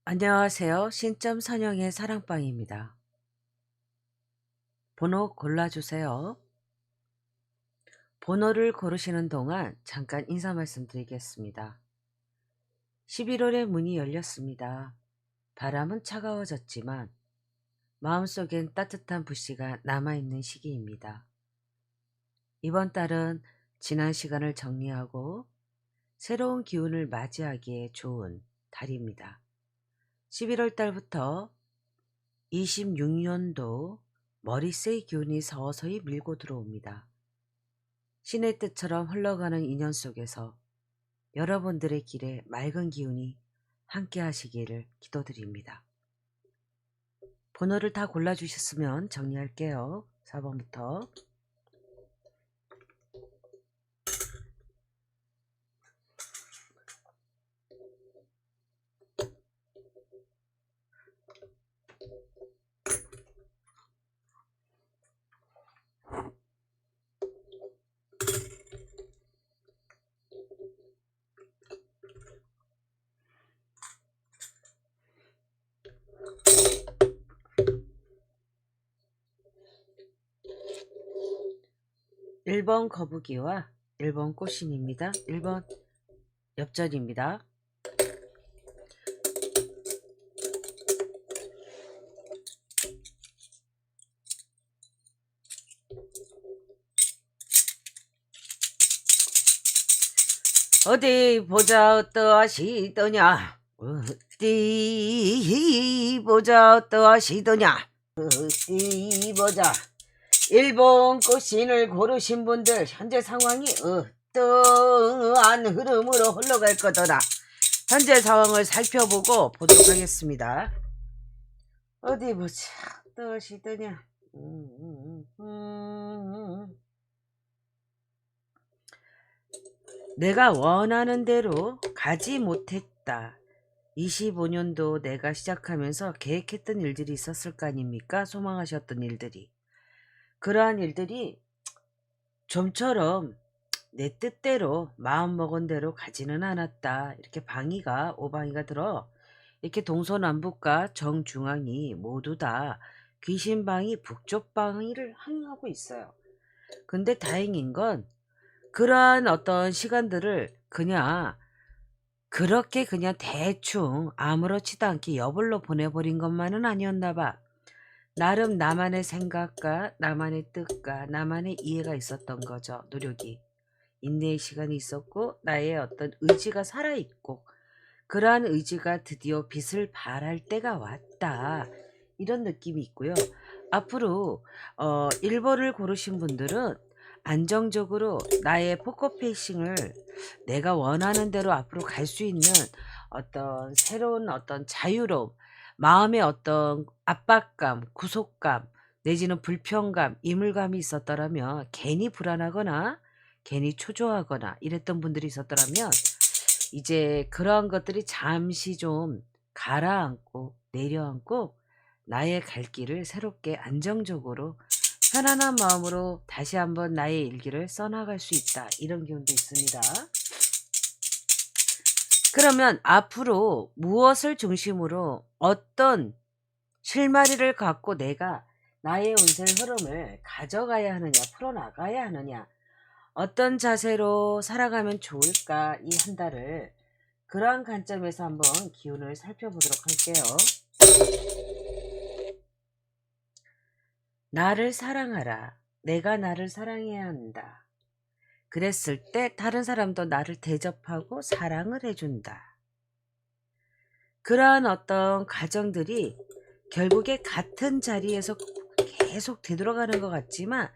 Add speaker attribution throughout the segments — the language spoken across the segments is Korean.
Speaker 1: 안녕하세요. 신점 선영의 사랑방입니다. 번호 골라주세요. 번호를 고르시는 동안 잠깐 인사 말씀드리겠습니다. 11월의 문이 열렸습니다. 바람은 차가워졌지만 마음속엔 따뜻한 불씨가 남아있는 시기입니다. 이번 달은 지난 시간을 정리하고 새로운 기운을 맞이하기에 좋은 달입니다. 11월 달부터 26년도 머릿세의 기운이 서서히 밀고 들어옵니다. 신의 뜻처럼 흘러가는 인연 속에서 여러분들의 길에 맑은 기운이 함께 하시기를 기도드립니다. 번호를 다 골라주셨으면 정리할게요. 4번부터 1번 거북이와 1번 꽃신입니다. 1번 엽전입니다. 어디 보자 어떠하시더냐, 어디 보자 어떠하시더냐, 어디 보자. 1번 꽃신을 고르신 분들 현재 상황이 어떠한 흐름으로 흘러갈 거더라. 현재 상황을 살펴보고 보도록 하겠습니다. 어디 보자 어떠하시더냐. 내가 원하는 대로 가지 못했다. 25년도 내가 시작하면서 계획했던 일들이 있었을 거 아닙니까? 소망하셨던 일들이. 그러한 일들이 좀처럼 내 뜻대로 마음먹은 대로 가지는 않았다. 이렇게 오방이가 들어 이렇게 동서남북과 정중앙이 모두 다 귀신방이 북쪽방위를 항하고 있어요. 근데 다행인 건 그러한 어떤 시간들을 그렇게 그냥 대충 아무렇지도 않게 여불로 보내버린 것만은 아니었나 봐. 나름 나만의 생각과 나만의 뜻과 나만의 이해가 있었던 거죠. 노력이. 인내의 시간이 있었고 나의 어떤 의지가 살아있고 그러한 의지가 드디어 빛을 발할 때가 왔다. 이런 느낌이 있고요. 앞으로 1번을 고르신 분들은 안정적으로 나의 포커페이싱을 내가 원하는 대로 앞으로 갈 수 있는 어떤 새로운 어떤 자유로움, 마음의 어떤 압박감, 구속감, 내지는 불편감, 이물감이 있었더라면 괜히 불안하거나 괜히 초조하거나 이랬던 분들이 있었더라면 이제 그러한 것들이 잠시 좀 가라앉고 내려앉고 나의 갈 길을 새롭게 안정적으로 편안한 마음으로 다시 한번 나의 일기를 써나갈 수 있다. 이런 기운도 있습니다. 그러면 앞으로 무엇을 중심으로 어떤 실마리를 갖고 내가 나의 운세 흐름을 가져가야 하느냐, 풀어나가야 하느냐, 어떤 자세로 살아가면 좋을까, 이 한 달을 그러한 관점에서 한번 기운을 살펴보도록 할게요. 나를 사랑하라. 내가 나를 사랑해야 한다. 그랬을 때 다른 사람도 나를 대접하고 사랑을 해준다. 그러한 어떤 과정들이 결국에 같은 자리에서 계속 되돌아가는 것 같지만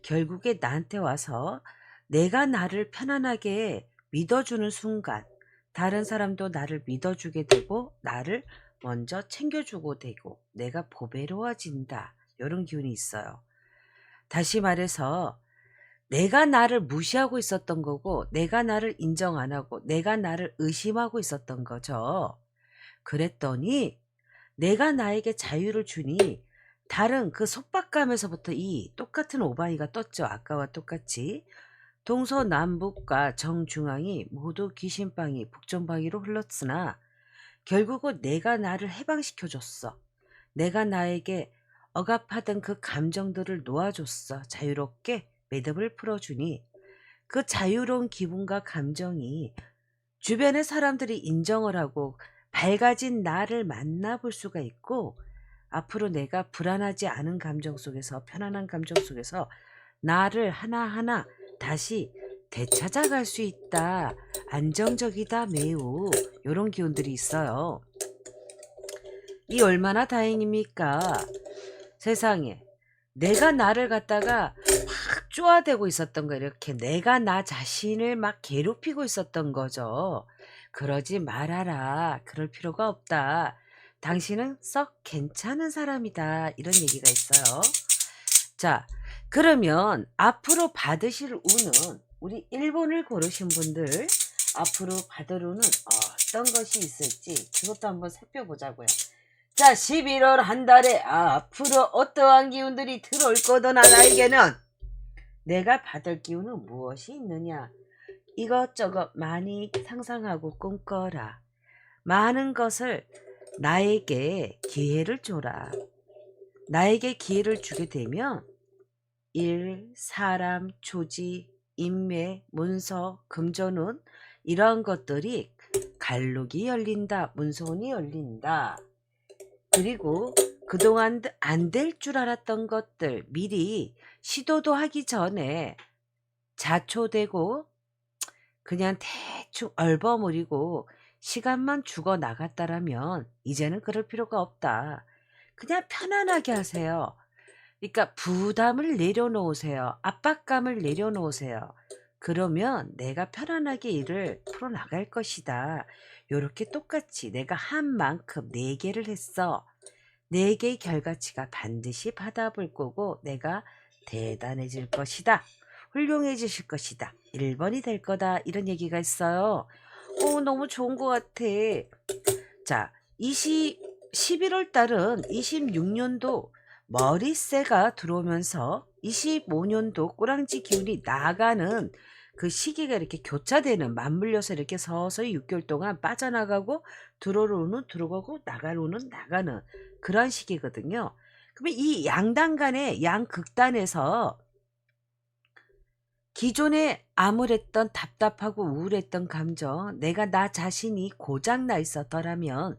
Speaker 1: 결국에 나한테 와서 내가 나를 편안하게 믿어주는 순간 다른 사람도 나를 믿어주게 되고 나를 먼저 챙겨주고 되고 내가 보배로워진다. 이런 기운이 있어요. 다시 말해서 내가 나를 무시하고 있었던 거고 내가 나를 인정 안 하고 내가 나를 의심하고 있었던 거죠. 그랬더니 내가 나에게 자유를 주니 다른 그 속박감에서부터 이 똑같은 오바이가 떴죠. 아까와 똑같이. 동서남북과 정중앙이 모두 귀신방위, 북전방위로 흘렀으나 결국은 내가 나를 해방시켜 줬어. 내가 나에게 억압하던 그 감정들을 놓아줬어. 자유롭게 매듭을 풀어주니 그 자유로운 기분과 감정이 주변의 사람들이 인정을 하고 밝아진 나를 만나볼 수가 있고, 앞으로 내가 불안하지 않은 감정 속에서, 편안한 감정 속에서 나를 하나하나 다시 되찾아갈 수 있다. 안정적이다. 매우 요런 기운들이 있어요. 이 얼마나 다행입니까? 세상에, 내가 나를 갖다가 막 쪼아대고 있었던 거, 이렇게 내가 나 자신을 막 괴롭히고 있었던 거죠. 그러지 말아라. 그럴 필요가 없다. 당신은 썩 괜찮은 사람이다. 이런 얘기가 있어요. 자, 그러면 앞으로 받으실 운은, 우리 1번을 고르신 분들 앞으로 받을 운은 어떤 것이 있을지 그것도 한번 살펴보자고요. 자, 11월 한 달에 앞으로 어떠한 기운들이 들어올 거더나 나에게는 내가 받을 기운은 무엇이 있느냐. 이것저것 많이 상상하고 꿈꿔라. 많은 것을 나에게 기회를 줘라. 나에게 기회를 주게 되면 일, 사람, 조직, 인맥, 문서, 금전운 이러한 것들이 갈록이 열린다. 문서운이 열린다. 그리고 그동안 안 될 줄 알았던 것들 미리 시도도 하기 전에 자초되고 그냥 대충 얼버무리고 시간만 죽어 나갔다라면 이제는 그럴 필요가 없다. 그냥 편안하게 하세요. 그러니까 부담을 내려놓으세요. 압박감을 내려놓으세요. 그러면 내가 편안하게 일을 풀어나갈 것이다. 요렇게 똑같이 내가 한 만큼 4개를 했어. 4개의 결과치가 반드시 받아볼 거고 내가 대단해질 것이다. 훌륭해지실 것이다. 1번이 될 거다. 이런 얘기가 있어요. 너무 좋은 것 같아. 자, 11월 달은 26년도 머리새가 들어오면서 25년도 꼬랑지 기운이 나가는 그 시기가 이렇게 교차되는, 맞물려서 이렇게 서서히 6개월 동안 빠져나가고 들어오는 들어가고 나가로는 나가는 그런 시기거든요. 그러면 이 양단 간의 양극단에서 기존에 암울했던 답답하고 우울했던 감정, 내가 나 자신이 고장나 있었더라면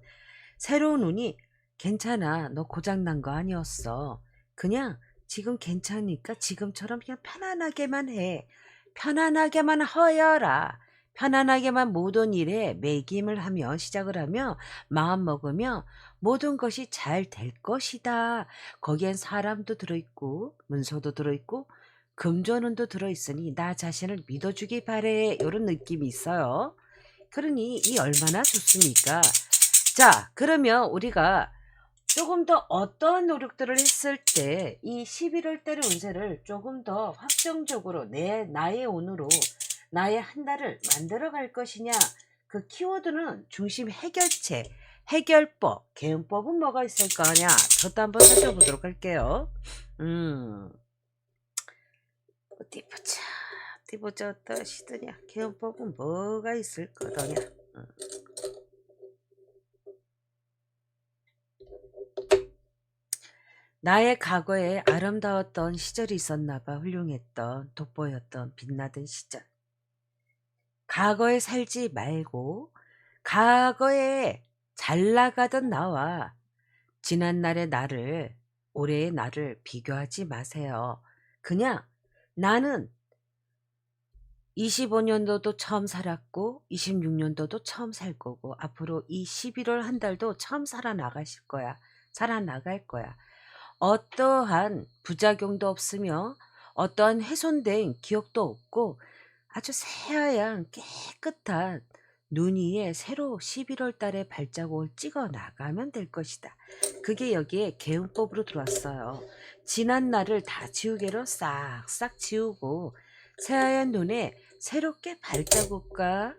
Speaker 1: 새로운 운이 괜찮아. 너 고장난 거 아니었어. 그냥 지금 괜찮으니까 지금처럼 그냥 편안하게만 해. 편안하게만 허여라. 편안하게만 모든 일에 매김을 하며 시작을 하며 마음 먹으며 모든 것이 잘 될 것이다. 거기엔 사람도 들어있고 문서도 들어있고 금전운도 들어있으니 나 자신을 믿어주기 바래. 이런 느낌이 있어요. 그러니 이 얼마나 좋습니까? 자, 그러면 우리가 조금 더 어떠한 노력들을 했을 때 이 11월 달의 운세를 조금 더 확정적으로 나의 운으로 나의 한 달을 만들어 갈 것이냐. 그 키워드는 중심 해결책, 해결법, 개운법은 뭐가 있을 거냐. 그것도 한번 살펴보도록 할게요. 어디 보자. 어디 보자. 어떠시더냐. 개운법은 뭐가 있을 거더냐. 나의 과거에 아름다웠던 시절이 있었나봐. 훌륭했던, 돋보였던, 빛나던 시절. 과거에 살지 말고 과거에 잘 나가던 나와 지난날의 나를, 올해의 나를 비교하지 마세요. 그냥 나는 25년도도 처음 살았고 26년도도 처음 살 거고 앞으로 이 11월 한 달도 처음 살아나가실 거야. 살아나갈 거야. 어떠한 부작용도 없으며 어떠한 훼손된 기억도 없고 아주 새하얀 깨끗한 눈 위에 새로 11월 달에 발자국을 찍어 나가면 될 것이다. 그게 여기에 개운법으로 들어왔어요. 지난 날을 다 지우개로 싹싹 지우고 새하얀 눈에 새롭게 발자국과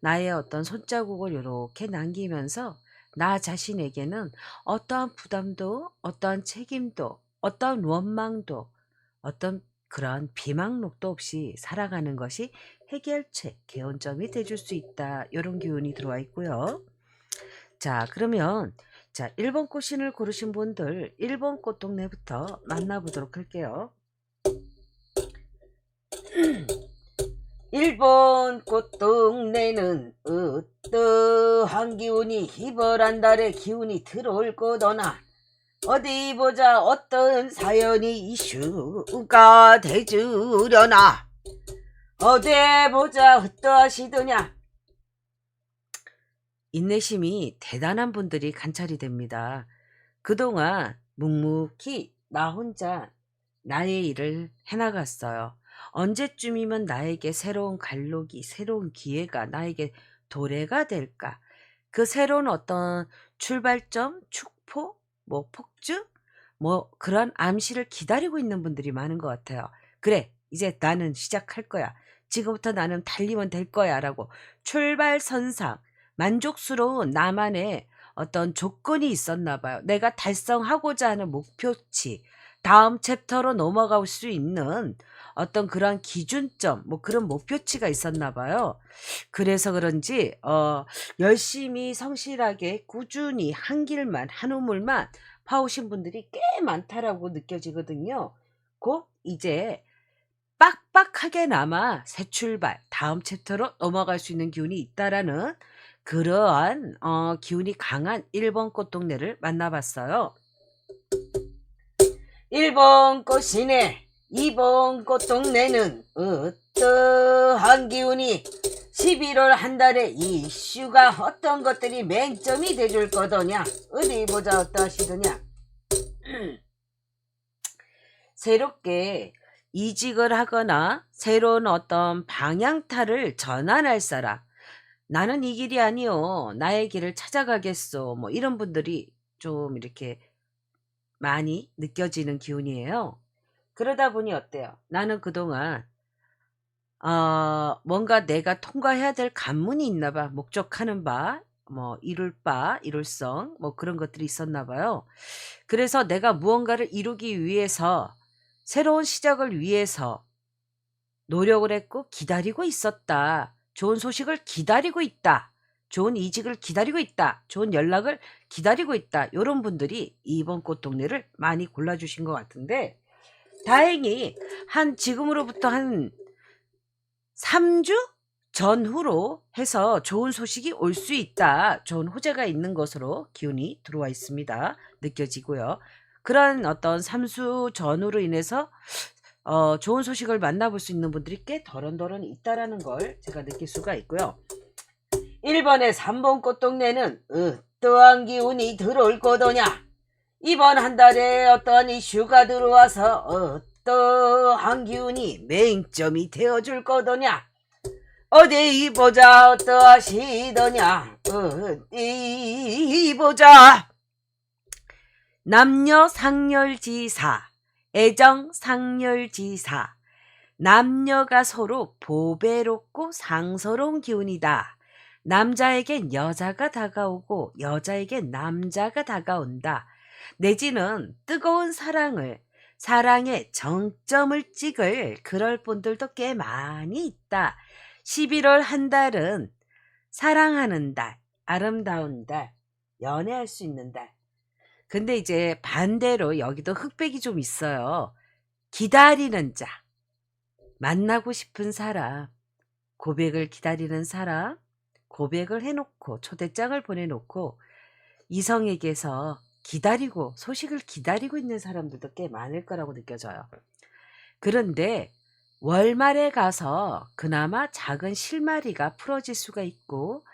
Speaker 1: 나의 어떤 손자국을 이렇게 남기면서 나 자신에게는 어떠한 부담도, 어떠한 책임도, 어떠한 원망도, 어떤 그런 비망록도 없이 살아가는 것이 해결책, 개운점이 돼줄 수 있다. 이런 기운이 들어와 있고요. 자, 그러면 자, 1번 꽃신을 고르신 분들 1번 꽃동네부터 만나보도록 할게요. 1번 꽃동네는 어떠한 기운이 희벌한 달의 기운이 들어올 거더나 어디 보자 어떤 사연이 이슈가 되주려나 어디 보자 어떠하시더냐. 인내심이 대단한 분들이 관찰이 됩니다. 그동안 묵묵히 나 혼자 나의 일을 해나갔어요. 언제쯤이면 나에게 새로운 갈록이, 새로운 기회가 나에게 도래가 될까? 그 새로운 어떤 출발점, 축포, 뭐 폭주, 뭐 그런 암시를 기다리고 있는 분들이 많은 것 같아요. 그래, 이제 나는 시작할 거야. 지금부터 나는 달리면 될 거야 라고 출발선상, 만족스러운 나만의 어떤 조건이 있었나 봐요. 내가 달성하고자 하는 목표치, 다음 챕터로 넘어갈 수 있는 어떤 그런 기준점, 뭐 그런 목표치가 있었나 봐요. 그래서 그런지 열심히 성실하게 꾸준히 한 길만 한 우물만 파오신 분들이 꽤 많다라고 느껴지거든요. 곧 이제 빡빡하게나마 새 출발, 다음 챕터로 넘어갈 수 있는 기운이 있다라는 그러한 기운이 강한 1번 꽃동네를 만나봤어요. 1번 꽃이네. 2번 꽃동네는 어떠한 기운이 11월 한 달에 이슈가 어떤 것들이 맹점이 돼줄 거더냐. 어디 보자 어떠하시더냐. 새롭게 이직을 하거나 새로운 어떤 방향타를 전환할 사람. 나는 이 길이 아니요. 나의 길을 찾아가겠소. 뭐 이런 분들이 좀 이렇게 많이 느껴지는 기운이에요. 그러다 보니 어때요? 나는 그동안 뭔가 내가 통과해야 될 관문이 있나 봐. 목적하는 바, 뭐 이룰 바, 이룰성, 뭐 그런 것들이 있었나 봐요. 그래서 내가 무언가를 이루기 위해서 새로운 시작을 위해서 노력을 했고 기다리고 있었다. 좋은 소식을 기다리고 있다. 좋은 이직을 기다리고 있다. 좋은 연락을 기다리고 있다. 이런 분들이 2번 꽃동네를 많이 골라주신 것 같은데 다행히 지금으로부터 한 3주 전후로 해서 좋은 소식이 올 수 있다. 좋은 호재가 있는 것으로 기운이 들어와 있습니다. 느껴지고요. 그런 어떤 3주 전후로 인해서 좋은 소식을 만나볼 수 있는 분들이 꽤 덜언덜언 있다라는 걸 제가 느낄 수가 있고요. 1번의 3번 꽃동네는 어떠한 기운이 들어올 거더냐. 이번 한 달에 어떠한 이슈가 들어와서 어떠한 기운이 맹점이 되어줄 거더냐. 어디 보자 어떠하시더냐. 어디 보자. 남녀 상렬지사, 애정 상렬지사. 남녀가 서로 보배롭고 상서로운 기운이다. 남자에겐 여자가 다가오고 여자에겐 남자가 다가온다. 내지는 뜨거운 사랑의 정점을 찍을 그럴 분들도 꽤 많이 있다. 11월 한 달은 사랑하는 달, 아름다운 달, 연애할 수 있는 달. 근데 이제 반대로 여기도 흑백이 좀 있어요. 기다리는 자, 만나고 싶은 사람, 고백을 기다리는 사람, 고백을 해놓고 초대장을 보내놓고 이성에게서 기다리고 소식을 기다리고 있는 사람들도 꽤 많을 거라고 느껴져요. 그런데 월말에 가서 그나마 작은 실마리가 풀어질 수가 있고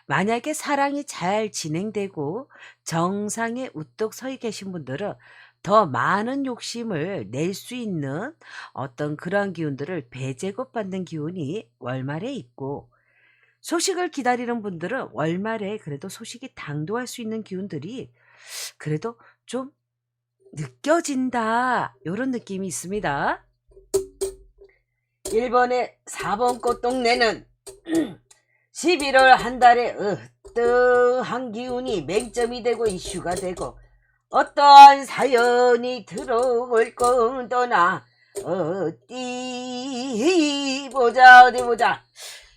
Speaker 1: 만약에 사랑이 잘 진행되고 정상에 우뚝 서 계신 분들은 더 많은 욕심을 낼 수 있는 어떤 그런 기운들을 배제급받는 기운이 월말에 있고 소식을 기다리는 분들은 월말에 그래도 소식이 당도할 수 있는 기운들이 그래도 좀 느껴진다. 이런 느낌이 있습니다. 1번의 4번 꽃동네는 11월 한 달에 어떠한 기운이 맹점이 되고 이슈가 되고 어떠한 사연이 들어올 거더나 어디 보자.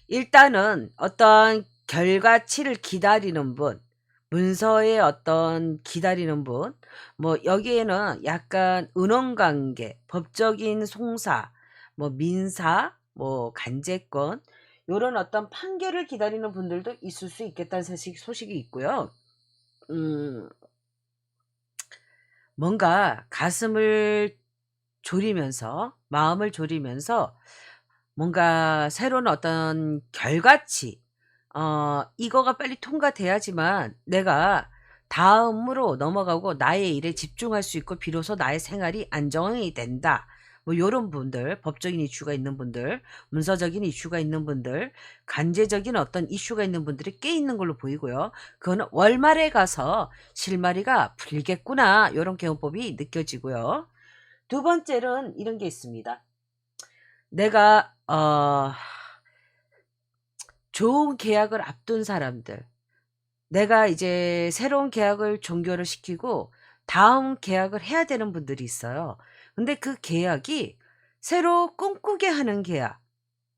Speaker 1: 일단은 어떤 결과치를 기다리는 분, 문서의 어떤 기다리는 분, 뭐 여기에는 약간 은원관계, 법적인 송사, 뭐 민사, 뭐 간제권 요런 어떤 판결을 기다리는 분들도 있을 수 있겠다는 소식이 있고요. 음 뭔가 가슴을 졸이면서 마음을 졸이면서 뭔가 새로운 어떤 결과치 이거가 빨리 통과돼야지만 내가 다음으로 넘어가고 나의 일에 집중할 수 있고 비로소 나의 생활이 안정이 된다. 뭐 요런 분들, 법적인 이슈가 있는 분들, 문서적인 이슈가 있는 분들, 간제적인 어떤 이슈가 있는 분들이 꽤 있는 걸로 보이고요. 그거는 월말에 가서 실마리가 풀겠구나 요런 개헌법이 느껴지고요. 두 번째는 이런 게 있습니다. 내가 좋은 계약을 앞둔 사람들, 내가 이제 새로운 계약을 종료를 시키고 다음 계약을 해야 되는 분들이 있어요. 근데 그 계약이 새로 꿈꾸게 하는 계약,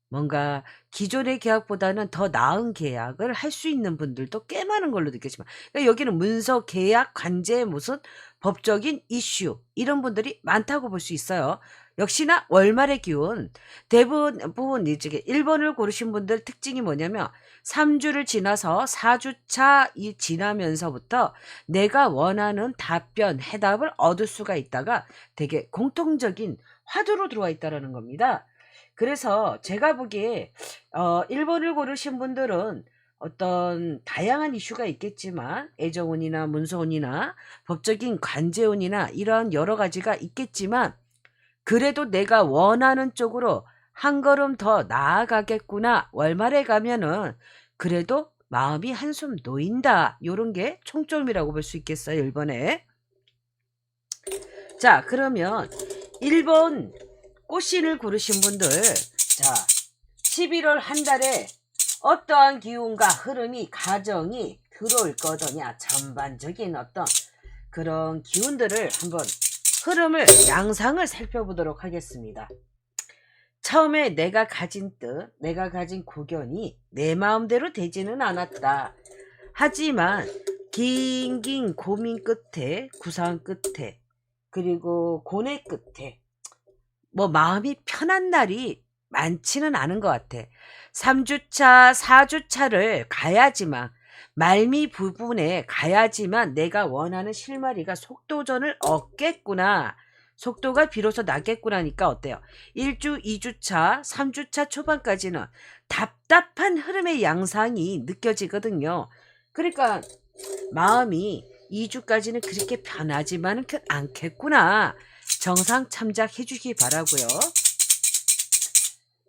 Speaker 1: 뭔가 기존의 계약보다는 더 나은 계약을 할 수 있는 분들도 꽤 많은 걸로 느껴지만, 그러니까 여기는 문서 계약 관제 무슨 법적인 이슈 이런 분들이 많다고 볼 수 있어요. 역시나 월말의 기운 대부분 이제 1번을 고르신 분들 특징이 뭐냐면 3주를 지나서 4주차 이 지나면서부터 내가 원하는 답변 해답을 얻을 수가 있다가 되게 공통적인 화두로 들어와 있다라는 겁니다. 그래서 제가 보기에 1번을 고르신 분들은 어떤 다양한 이슈가 있겠지만 애정운이나 문서운이나 법적인 관제운이나 이런 여러 가지가 있겠지만 그래도 내가 원하는 쪽으로 한 걸음 더 나아가겠구나. 월말에 가면은 그래도 마음이 한숨 놓인다. 요런 게 총점이라고 볼 수 있겠어요. 1번에. 자, 그러면 1번 꽃신을 고르신 분들, 자, 11월 한 달에 어떠한 기운과 흐름이 가정이 들어올 거더냐, 전반적인 어떤 그런 기운들을 한번 흐름을 양상을 살펴보도록 하겠습니다. 처음에 내가 가진 뜻, 내가 가진 고견이 내 마음대로 되지는 않았다. 하지만 긴 고민 끝에, 구상 끝에, 그리고 고뇌 끝에 뭐 마음이 편한 날이 많지는 않은 것 같아. 3주차, 4주차를 가야지만 말미 부분에 가야지만 내가 원하는 실마리가 속도전을 얻겠구나. 속도가 비로소 나겠구나니까 어때요? 1주, 2주차, 3주차 초반까지는 답답한 흐름의 양상이 느껴지거든요. 그러니까 마음이 2주까지는 그렇게 편하지만은 않겠구나. 정상 참작해 주시기 바라고요.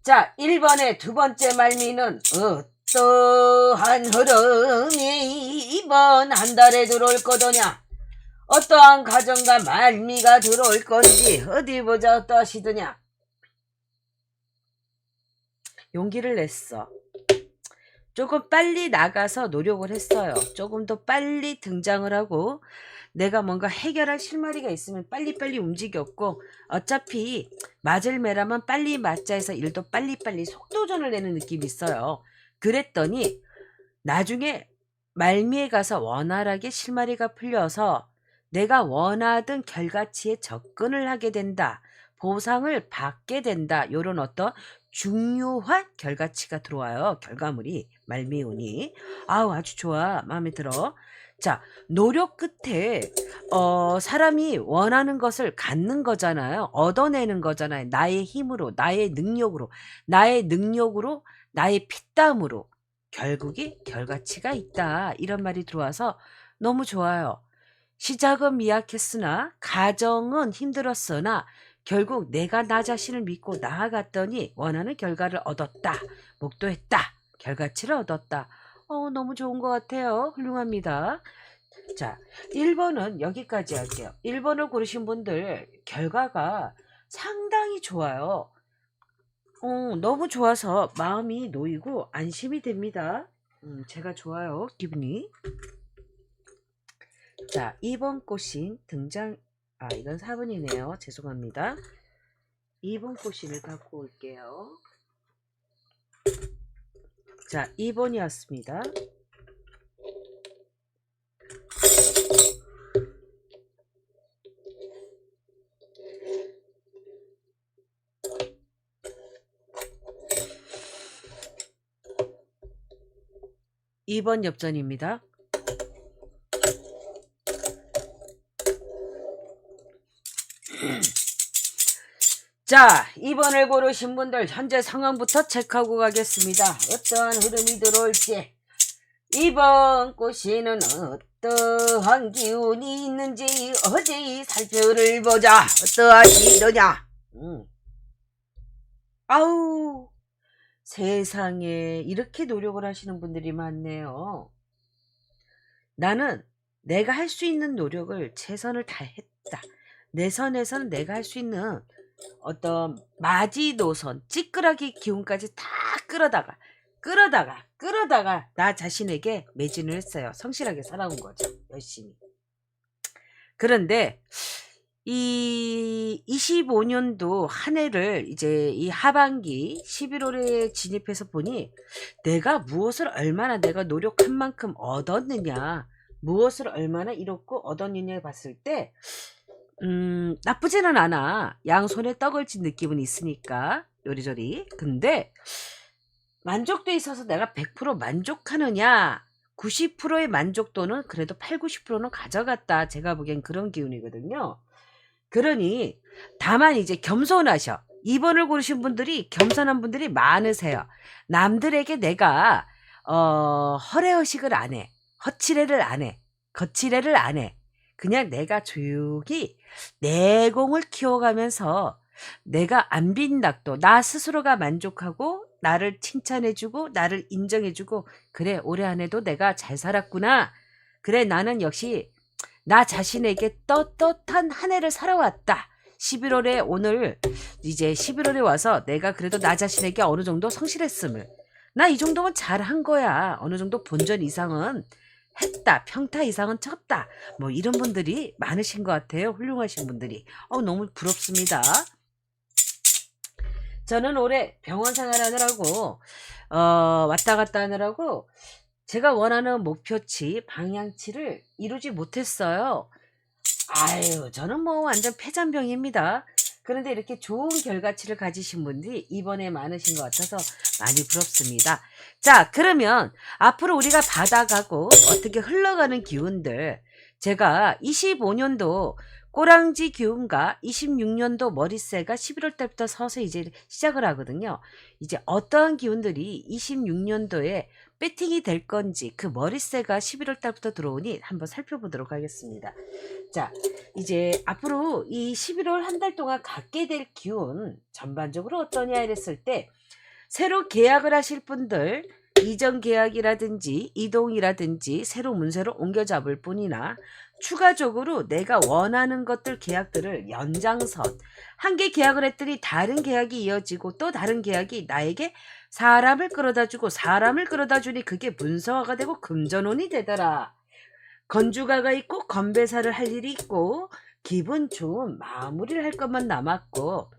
Speaker 1: 자, 1번의 두 번째 말미는 어떠한 흐름이 이번 한 달에 들어올 거더냐. 어떠한 가정과 말미가 들어올 건지 어디 보자 어떠하시더냐. 용기를 냈어. 조금 빨리 나가서 노력을 했어요. 조금 더 빨리 등장을 하고 내가 뭔가 해결할 실마리가 있으면 빨리빨리 움직였고 어차피 맞을 매라면 빨리 맞자 해서 일도 빨리빨리 속도전을 내는 느낌이 있어요. 그랬더니 나중에 말미에 가서 원활하게 실마리가 풀려서 내가 원하던 결과치에 접근을 하게 된다. 보상을 받게 된다. 요런 어떤 중요한 결과치가 들어와요. 결과물이 말미운이. 아우 아주 좋아. 마음에 들어. 자, 노력 끝에 사람이 원하는 것을 갖는 거잖아요. 얻어내는 거잖아요. 나의 힘으로, 나의 능력으로, 나의 피땀으로 결국이 결과치가 있다. 이런 말이 들어와서 너무 좋아요. 시작은 미약했으나 가정은 힘들었으나 결국 내가 나 자신을 믿고 나아갔더니 원하는 결과를 얻었다. 목도했다. 결과치를 얻었다. 너무 좋은 것 같아요. 훌륭합니다. 자, 1번은 여기까지 할게요. 1번을 고르신 분들 결과가 상당히 좋아요. 너무 좋아서 마음이 놓이고 안심이 됩니다. 제가 좋아요. 기분이. 자, 2번 꽃신 등장. 이건 4번이네요. 죄송합니다. 2번 꽃신을 갖고 올게요. 자, 2번이었습니다. 2번 엽전입니다. 자, 2번을 고르신 분들 현재 상황부터 체크하고 가겠습니다. 어떠한 흐름이 들어올지. 2번 꼬시는 어떠한 기운이 있는지 어디 살펴를 보자. 어떠하시더냐. 아우, 세상에 이렇게 노력을 하시는 분들이 많네요. 나는 내가 할 수 있는 노력을 최선을 다했다. 내 선에서는 내가 할 수 있는 어떤 마지노선, 찌끄러기 기운까지 다 끌어다가 나 자신에게 매진을 했어요. 성실하게 살아온 거죠. 열심히. 그런데 이 25년도 한 해를 이제 이 하반기 11월에 진입해서 보니 내가 무엇을 얼마나 내가 노력한 만큼 얻었느냐, 무엇을 얼마나 이뤘고 얻었느냐 봤을 때 나쁘지는 않아. 양손에 떡을 쥔 느낌은 있으니까 요리조리. 근데 만족도에 있어서 내가 100% 만족하느냐, 90%의 만족도는 그래도 8, 90%는 가져갔다. 제가 보기엔 그런 기운이거든요. 그러니 다만 이제 겸손하셔. 2번을 고르신 분들이 겸손한 분들이 많으세요. 남들에게 내가 허례허식을 안 해. 허치레를 안 해. 거치레를 안 해. 그냥 내가 조용히 내공을 키워가면서 내가 안 빈닥도 나 스스로가 만족하고 나를 칭찬해주고 나를 인정해주고 그래 올해 한 해도 내가 잘 살았구나. 그래 나는 역시 나 자신에게 떳떳한 한 해를 살아왔다. 11월에 오늘 이제 11월에 와서 내가 그래도 나 자신에게 어느 정도 성실했음을 나 이 정도면 잘한 거야. 어느 정도 본전 이상은 했다. 평타 이상은 쳤다. 뭐 이런 분들이 많으신 것 같아요. 훌륭하신 분들이. 너무 부럽습니다. 저는 올해 병원 생활하느라고 왔다 갔다 하느라고 제가 원하는 목표치, 방향치를 이루지 못했어요. 아유, 저는 뭐 완전 패잔병입니다. 그런데 이렇게 좋은 결과치를 가지신 분들이 이번에 많으신 것 같아서 많이 부럽습니다. 자, 그러면 앞으로 우리가 받아가고 어떻게 흘러가는 기운들, 제가 25년도 꼬랑지 기운과 26년도 머릿새가 11월 달부터 서서히 이제 시작을 하거든요. 이제 어떠한 기운들이 26년도에 배팅이 될 건지 그 머릿새가 11월 달부터 들어오니 한번 살펴보도록 하겠습니다. 자, 이제 앞으로 이 11월 한 달 동안 갖게 될 기운 전반적으로 어떠냐 이랬을 때 새로 계약을 하실 분들 이전 계약이라든지 이동이라든지 새로 문서로 옮겨 잡을 뿐이나 추가적으로 내가 원하는 것들 계약들을 연장선 한 개 계약을 했더니 다른 계약이 이어지고 또 다른 계약이 나에게 사람을 끌어다 주고 사람을 끌어다 주니 그게 문서화가 되고 금전운이 되더라. 건주가가 있고 건배사를 할 일이 있고 기분 좋은 마무리를 할 것만 남았고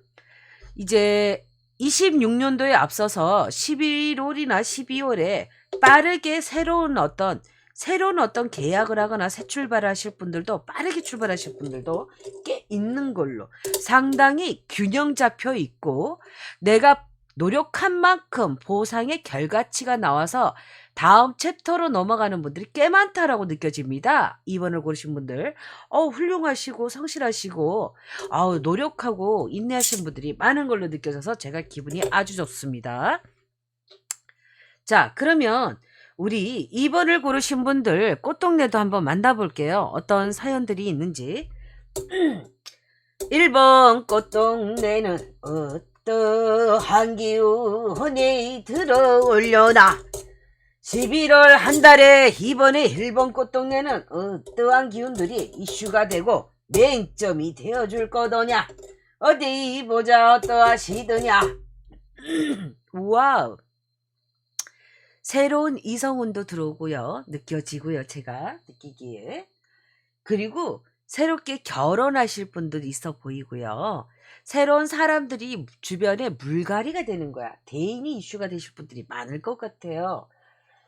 Speaker 1: 이제 26년도에 앞서서 11월이나 12월에 빠르게 새로운 어떤 계약을 하거나 새 출발을 하실 분들도 빠르게 출발하실 분들도 꽤 있는 걸로 상당히 균형 잡혀 있고 내가 노력한 만큼 보상의 결과치가 나와서 다음 챕터로 넘어가는 분들이 꽤 많다라고 느껴집니다. 2번을 고르신 분들 훌륭하시고 성실하시고 노력하고 인내하신 분들이 많은 걸로 느껴져서 제가 기분이 아주 좋습니다. 자, 그러면 우리 2번을 고르신 분들 꽃동네도 한번 만나볼게요. 어떤 사연들이 있는지. 1번 꽃동네는 어떠한 기운이 들어올려나 11월 한 달에 이번에 1번 꽃동네는 어떠한 기운들이 이슈가 되고 맹점이 되어줄 거더냐 어디 보자 어떠하시더냐 와우 새로운 이성운도 들어오고요 느껴지고요 제가 느끼기에 그리고 새롭게 결혼하실 분도 있어 보이고요 새로운 사람들이 주변에 물갈이가 되는 거야 대인이 이슈가 되실 분들이 많을 것 같아요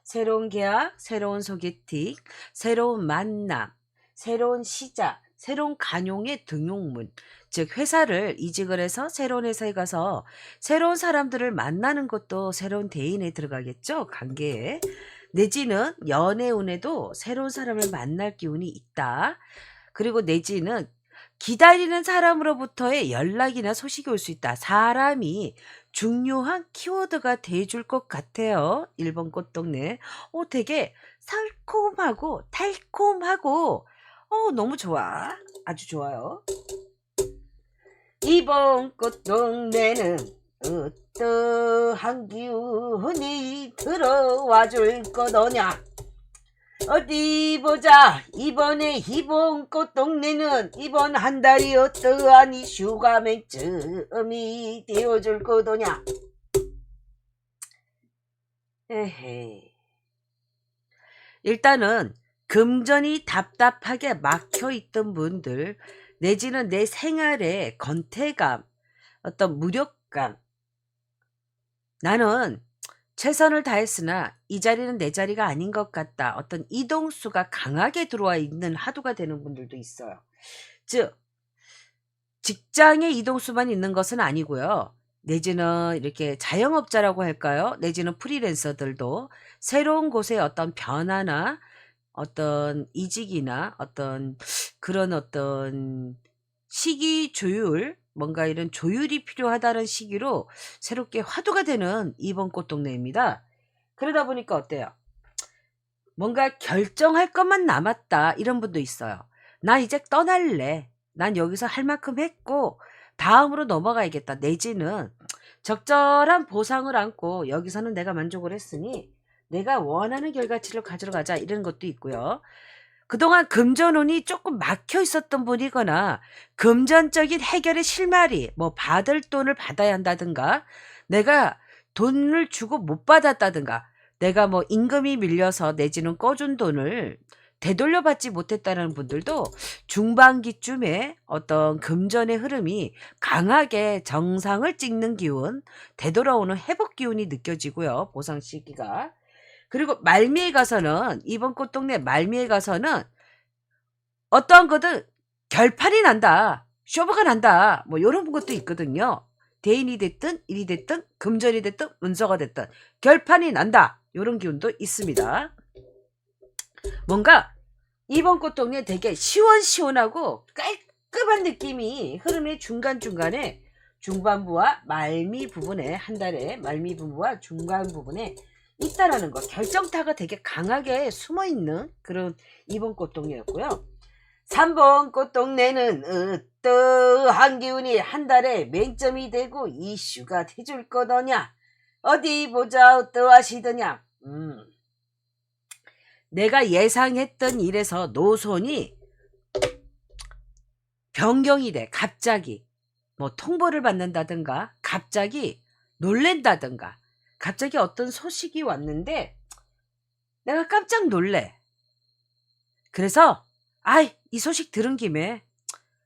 Speaker 1: 새로운 계약, 새로운 소개팅, 새로운 만남, 새로운 시작, 새로운 간용의 등용문 즉 회사를 이직을 해서 새로운 회사에 가서 새로운 사람들을 만나는 것도 새로운 대인에 들어가겠죠 관계에 내지는 연애운에도 새로운 사람을 만날 기운이 있다. 그리고 내지는 기다리는 사람으로부터의 연락이나 소식이 올 수 있다. 사람이 중요한 키워드가 돼줄 것 같아요. 1번 꽃동네. 되게 살콤하고 달콤하고 너무 좋아. 아주 좋아요. 2번 꽃동네는 어떠한 기운이 들어와 줄 거더냐. 어디 보자. 이번에 이번 꽃동네는 이번 한 달이 어떠한 이슈가 맹점이 되어줄 거더냐. 에헤이. 일단은 금전이 답답하게 막혀있던 분들, 내지는 내 생활에 건태감, 어떤 무력감, 나는 최선을 다했으나 이 자리는 내 자리가 아닌 것 같다. 어떤 이동수가 강하게 들어와 있는 하두가 되는 분들도 있어요. 즉 직장에 이동수만 있는 것은 아니고요. 내지는 이렇게 자영업자라고 할까요? 내지는 프리랜서들도 새로운 곳에 어떤 변화나 어떤 이직이나 어떤 그런 어떤 시기 조율, 뭔가 이런 조율이 필요하다는 시기로 새롭게 화두가 되는 이번 꽃동네입니다. 그러다 보니까 어때요? 뭔가 결정할 것만 남았다 이런 분도 있어요. 나 이제 떠날래. 난 여기서 할 만큼 했고 다음으로 넘어가야겠다. 내지는 적절한 보상을 안고 여기서는 내가 만족을 했으니 내가 원하는 결과치를 가지러 가자 이런 것도 있고요. 그동안 금전운이 조금 막혀 있었던 분이거나 금전적인 해결의 실마리, 뭐 받을 돈을 받아야 한다든가 내가 돈을 주고 못 받았다든가 내가 뭐 임금이 밀려서 내지는 꺼준 돈을 되돌려받지 못했다는 분들도 중반기쯤에 어떤 금전의 흐름이 강하게 정상을 찍는 기운, 되돌아오는 회복 기운이 느껴지고요. 보상 시기가. 그리고 말미에 가서는 이번 꽃동네 말미에 가서는 어떠한 거든 결판이 난다. 쇼부가 난다. 뭐 이런 것도 있거든요. 대인이 됐든 일이 됐든 금전이 됐든 문서가 됐든 결판이 난다. 이런 기운도 있습니다. 뭔가 이번 꽃동네 되게 시원시원하고 깔끔한 느낌이 흐름의 중간중간에 중반부와 말미 부분에 한 달의 말미 부분과 중간 부분에 있다라는 거. 결정타가 되게 강하게 숨어있는 그런 이번 꽃동네였고요. 3번 꽃동네는 어떠한 기운이 한 달에 맹점이 되고 이슈가 돼줄 거더냐. 어디 보자 어떠하시더냐. 내가 예상했던 일에서 노선이 변경이 돼. 갑자기 뭐 통보를 받는다든가 갑자기 놀랜다든가 갑자기 어떤 소식이 왔는데 내가 깜짝 놀래. 그래서 이 소식 들은 김에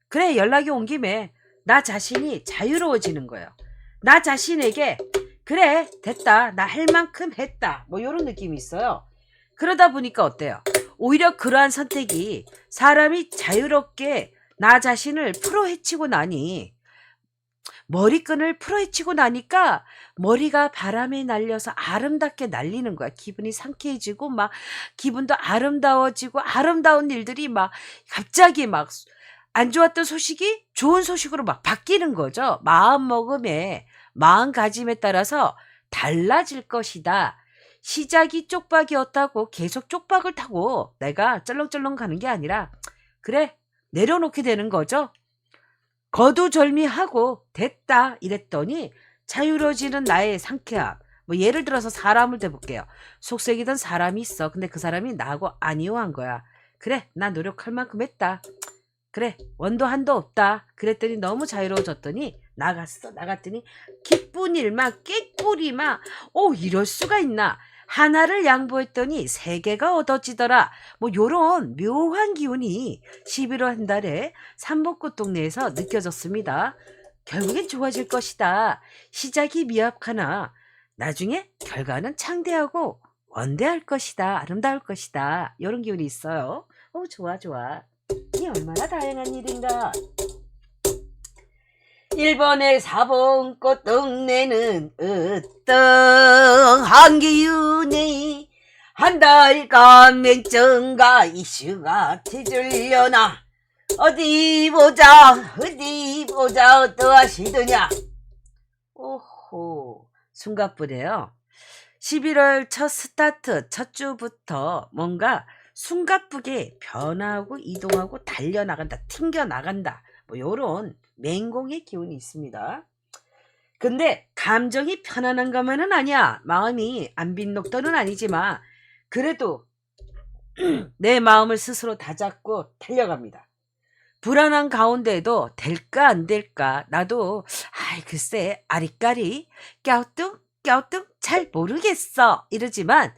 Speaker 1: 그래 연락이 온 김에 나 자신이 자유로워지는 거예요. 나 자신에게 그래 됐다 나 할 만큼 했다 뭐 이런 느낌이 있어요. 그러다 보니까 어때요? 오히려 그러한 선택이 사람이 자유롭게 나 자신을 풀어헤치고 나니 머리끈을 풀어헤치고 나니까 머리가 바람에 날려서 아름답게 날리는 거야. 기분이 상쾌해지고 막 기분도 아름다워지고 아름다운 일들이 막 갑자기 막 안 좋았던 소식이 좋은 소식으로 막 바뀌는 거죠. 마음먹음에 마음가짐에 따라서 달라질 것이다. 시작이 쪽박이었다고 계속 쪽박을 타고 내가 쩔렁쩔렁 가는 게 아니라 그래 내려놓게 되는 거죠. 거두절미하고 됐다 이랬더니 자유로워지는 나의 상쾌함. 뭐 예를 들어서 사람을 대볼게요. 속색이던 사람이 있어. 근데 그 사람이 나하고 아니오한 거야. 그래 나 노력할 만큼 했다. 그래 원도 한도 없다. 그랬더니 너무 자유로워졌더니 나갔더니 기쁜 일만 깨꼬리만 이럴 수가 있나. 하나를 양보했더니 세 개가 얻어지더라. 뭐 요런 묘한 기운이 11월 한 달에 삼복꽃 동네에서 느껴졌습니다. 결국엔 좋아질 것이다. 시작이 미약하나 나중에 결과는 창대하고 원대할 것이다. 아름다울 것이다. 이런 기운이 있어요. 좋아. 이 얼마나 다양한 일인가. 1번의 4번 꽃동네는 어떠한 기운이 한 달간 맹정가 이슈가 되질려나 어디 보자 어떠하시더냐. 오호, 숨가쁘네요. 11월 첫 스타트 첫 주부터 뭔가 숨가쁘게 변화하고 이동하고 달려나간다, 튕겨나간다, 뭐 요런 맹공의 기운이 있습니다. 근데 감정이 편안한 것만은 아니야. 마음이 안 빈녹도는 아니지만 그래도 내 마음을 스스로 다잡고 달려갑니다. 불안한 가운데에도 될까 안 될까 나도 글쎄 아리까리 껴뚱 잘 모르겠어 이러지만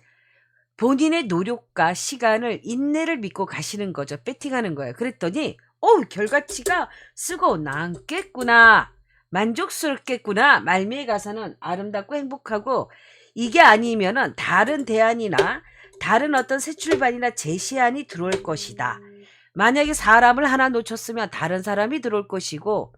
Speaker 1: 본인의 노력과 시간을 인내를 믿고 가시는 거죠. 배팅하는 거예요. 그랬더니 결과치가 쓰고 남겠구나, 만족스럽겠구나. 말미에 가서는 아름답고 행복하고, 이게 아니면은 다른 대안이나 다른 어떤 새 출발이나 제시안이 들어올 것이다. 만약에 사람을 하나 놓쳤으면 다른 사람이 들어올 것이고,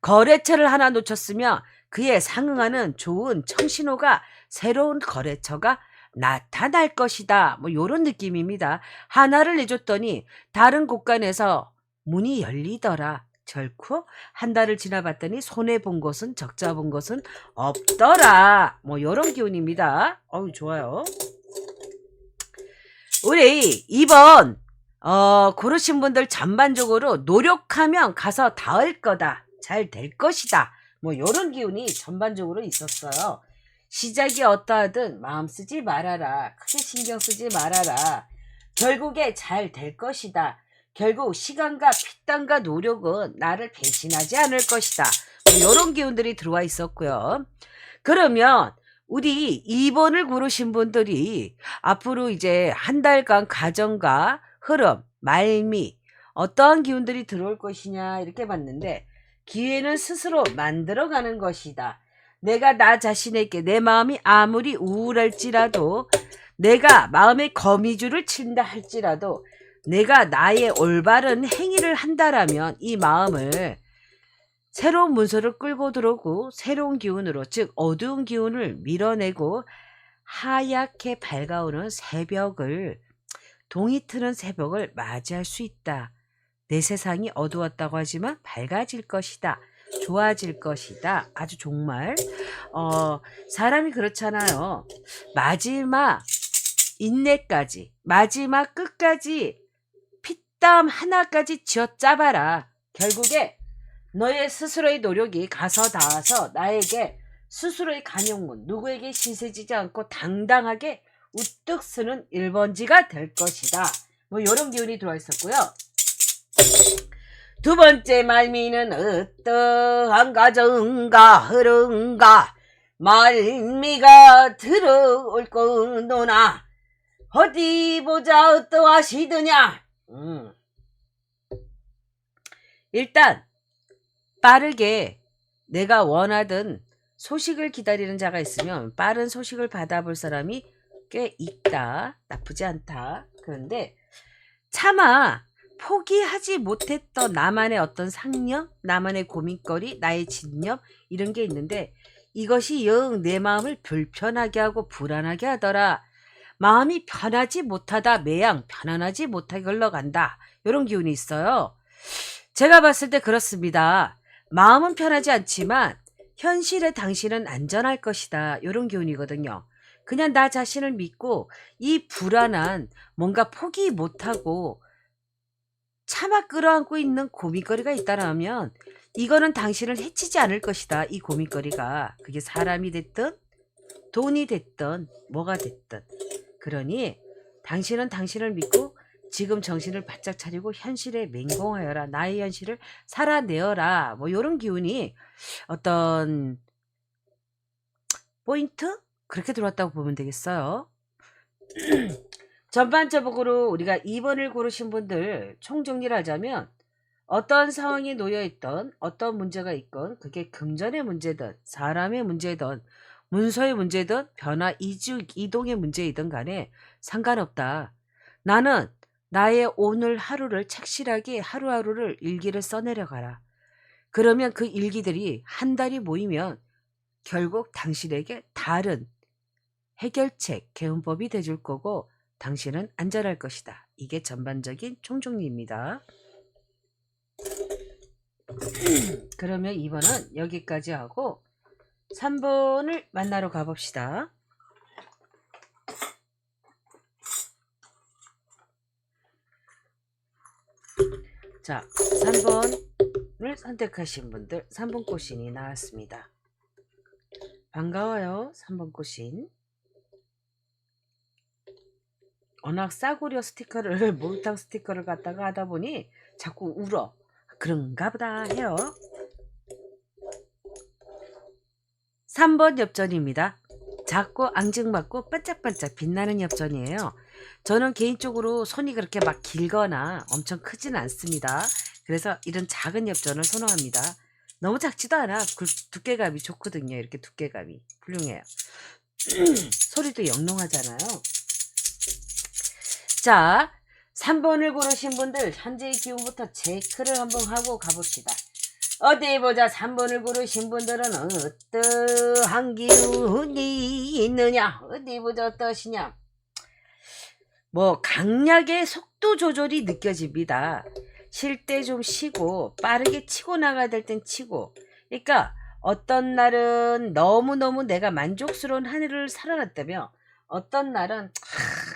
Speaker 1: 거래처를 하나 놓쳤으면 그에 상응하는 좋은 청신호가, 새로운 거래처가 나타날 것이다. 뭐 요런 느낌입니다. 하나를 내줬더니 다른 곳간에서 문이 열리더라. 결코 한 달을 지나봤더니 손해본 것은, 적자 본 것은 없더라. 뭐 요런 기운입니다. 좋아요. 우리 이번 고르신 분들 전반적으로 노력하면 가서 닿을 거다, 잘 될 것이다, 뭐 요런 기운이 전반적으로 있었어요. 시작이 어떠하든 마음 쓰지 말아라, 크게 신경 쓰지 말아라, 결국에 잘 될 것이다, 결국 시간과 피땀과 노력은 나를 배신하지 않을 것이다, 뭐 요런 기운들이 들어와 있었고요. 그러면 우리 2번을 고르신 분들이 앞으로 이제 한 달간 가정과 흐름, 말미, 어떠한 기운들이 들어올 것이냐 이렇게 봤는데, 기회는 스스로 만들어가는 것이다. 내가 나 자신에게 내 마음이 아무리 우울할지라도, 내가 마음의 거미줄을 친다 할지라도, 내가 나의 올바른 행위를 한다라면 이 마음을 새로운 문서를 끌고 들어오고 새로운 기운으로, 즉 어두운 기운을 밀어내고 하얗게 밝아오는 새벽을, 동이 트는 새벽을 맞이할 수 있다. 내 세상이 어두웠다고 하지만 밝아질 것이다. 좋아질 것이다. 아주 정말 사람이 그렇잖아요. 마지막 인내까지, 마지막 끝까지 피땀 하나까지 쥐어짜봐라. 결국에 너의 스스로의 노력이 가서 닿아서 나에게 스스로의 간용문, 누구에게 신세지지 않고 당당하게 우뚝 서는 1번지가 될 것이다. 뭐 이런 기운이 들어와 있었고요. 두 번째 말미는 어떠한 가정과 흐름과 말미가 들어올 거노나 어디 보자 어떠하시더냐. 일단 빠르게 내가 원하던 소식을 기다리는 자가 있으면 빠른 소식을 받아볼 사람이 꽤 있다. 나쁘지 않다. 그런데 차마 포기하지 못했던 나만의 어떤 상념, 나만의 고민거리, 나의 진념, 이런 게 있는데 이것이 영 내 마음을 불편하게 하고 불안하게 하더라. 마음이 편하지 못하다, 매양 편안하지 못하게 흘러간다. 이런 기운이 있어요. 제가 봤을 때 그렇습니다. 마음은 편하지 않지만 현실에 당신은 안전할 것이다. 이런 기운이거든요. 그냥 나 자신을 믿고 이 불안한, 뭔가 포기 못하고 차마 끌어안고 있는 고민거리가 있다라면 이거는 당신을 해치지 않을 것이다. 이 고민거리가. 그게 사람이 됐든 돈이 됐든 뭐가 됐든. 그러니 당신은 당신을 믿고 지금 정신을 바짝 차리고 현실에 맹공하여라. 나의 현실을 살아내어라. 뭐 이런 기운이 어떤 포인트? 그렇게 들어왔다고 보면 되겠어요. 전반적으로 우리가 2번을 고르신 분들 총정리를 하자면, 어떤 상황에 놓여있던 어떤 문제가 있건 그게 금전의 문제든 사람의 문제든 문서의 문제든 변화 이동의 문제이든 간에 상관없다. 나는 나의 오늘 하루를 착실하게 하루하루를 일기를 써내려가라. 그러면 그 일기들이 한 달이 모이면 결국 당신에게 다른 해결책, 개운법이 돼줄 거고 당신은 안전할 것이다. 이게 전반적인 총정리입니다. 그러면 2번은 여기까지 하고 3번을 만나러 가봅시다. 자, 3번을 선택하신 분들 3번 꽃신이 나왔습니다. 반가워요. 3번 꽃신. 워낙 싸구려 스티커를 목욕탕 스티커를 갖다가 하다 보니 자꾸 울어. 그런가 보다 해요. 3번 엽전입니다. 작고 앙증맞고 반짝반짝 빛나는 엽전이에요. 저는 개인적으로 손이 그렇게 막 길거나 엄청 크진 않습니다. 그래서 이런 작은 엽전을 선호합니다. 너무 작지도 않아. 두께감이 좋거든요. 이렇게 두께감이 훌륭해요. 소리도 영롱하잖아요. 자, 3번을 고르신 분들 현재의 기운부터 체크를 한번 하고 가봅시다. 어디 보자. 3번을 고르신 분들은 어떠한 기운이 있느냐. 어디 보자. 어떠시냐. 뭐 강약의 속도 조절이 느껴집니다. 쉴 때 좀 쉬고 빠르게 치고 나가야 될 땐 치고. 그러니까 어떤 날은 너무너무 내가 만족스러운 한 해를 살아났다며 어떤 날은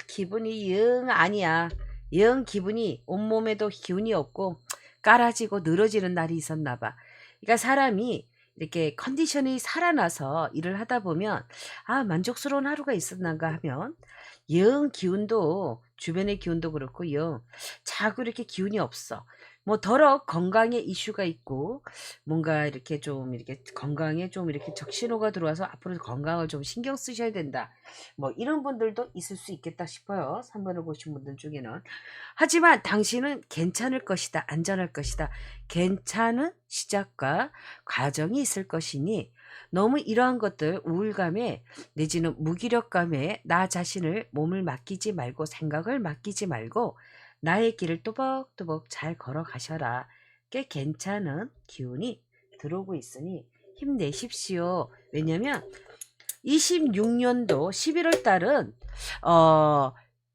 Speaker 1: 기분이 영 아니야. 영 기분이 온몸에도 기운이 없고 깔아지고 늘어지는 날이 있었나 봐. 그러니까 사람이 이렇게 컨디션이 살아나서 일을 하다 보면 만족스러운 하루가 있었는가 하면 영 기운도 주변의 기운도 그렇고 영 자꾸 이렇게 기운이 없어. 뭐 더러 건강에 이슈가 있고 뭔가 이렇게 좀 이렇게 건강에 좀 이렇게 적신호가 들어와서 앞으로 건강을 좀 신경 쓰셔야 된다. 뭐 이런 분들도 있을 수 있겠다 싶어요. 3번을 보신 분들 중에는. 하지만 당신은 괜찮을 것이다. 안전할 것이다. 괜찮은 시작과 과정이 있을 것이니 너무 이러한 것들 우울감에 내지는 무기력감에 나 자신을 몸을 맡기지 말고 생각을 맡기지 말고 나의 길을 또박또박 잘 걸어가셔라. 꽤 괜찮은 기운이 들어오고 있으니 힘내십시오. 왜냐면 26년도 11월 달은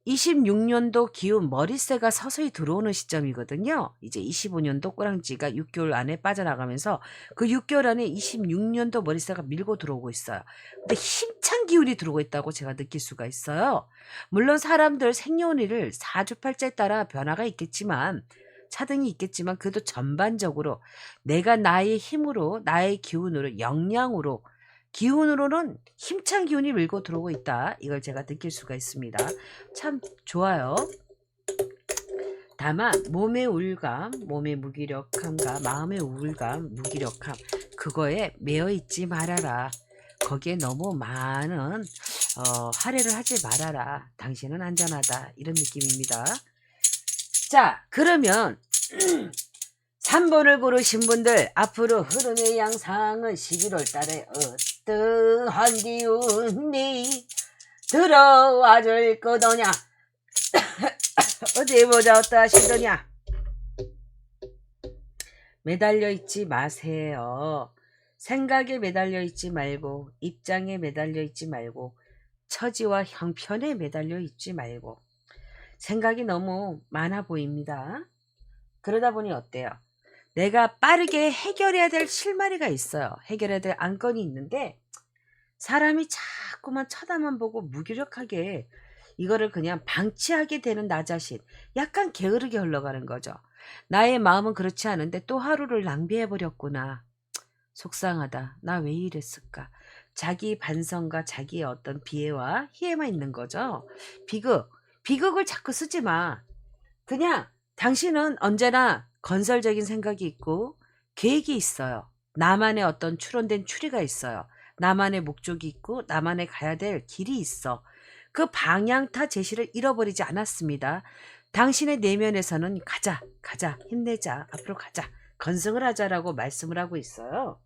Speaker 1: 26년도 기운 머릿새가 서서히 들어오는 시점이거든요. 이제 25년도 꼬랑지가 6개월 안에 빠져나가면서 그 6개월 안에 26년도 머릿새가 밀고 들어오고 있어요. 근데 힘찬 기운이 들어오고 있다고 제가 느낄 수가 있어요. 물론 사람들 생년일을 사주팔자에 따라 변화가 있겠지만 차등이 있겠지만 그래도 전반적으로 내가 나의 힘으로 나의 기운으로 역량으로 기운으로는 힘찬 기운이 밀고 들어오고 있다. 이걸 제가 느낄 수가 있습니다. 참 좋아요. 다만 몸의 우울감, 몸의 무기력함과 마음의 우울감, 무기력함 그거에 매여 있지 말아라. 거기에 너무 많은 할애를 하지 말아라. 당신은 안전하다. 이런 느낌입니다. 자, 그러면 3번을 고르신 분들 앞으로 흐름의 양상은 11월 달에 어떠한 기운이 들어와 줄 거더냐. 어디 보자. 어떠하시더냐. 매달려 있지 마세요. 생각에 매달려 있지 말고 입장에 매달려 있지 말고 처지와 형편에 매달려 있지 말고 생각이 너무 많아 보입니다. 그러다 보니 어때요? 내가 빠르게 해결해야 될 실마리가 있어요. 해결해야 될 안건이 있는데 사람이 자꾸만 쳐다만 보고 무기력하게 이거를 그냥 방치하게 되는 나 자신. 약간 게으르게 흘러가는 거죠. 나의 마음은 그렇지 않은데 또 하루를 낭비해버렸구나. 속상하다. 나 왜 이랬을까? 자기 반성과 자기의 어떤 비애와 희애만 있는 거죠. 비극. 비극을 자꾸 쓰지 마. 그냥 당신은 언제나 건설적인 생각이 있고 계획이 있어요. 나만의 어떤 추론된 추리가 있어요. 나만의 목적이 있고 나만의 가야 될 길이 있어. 그 방향타 제시를 잃어버리지 않았습니다. 당신의 내면에서는 가자 힘내자 앞으로 가자 건승을 하자라고 말씀을 하고 있어요.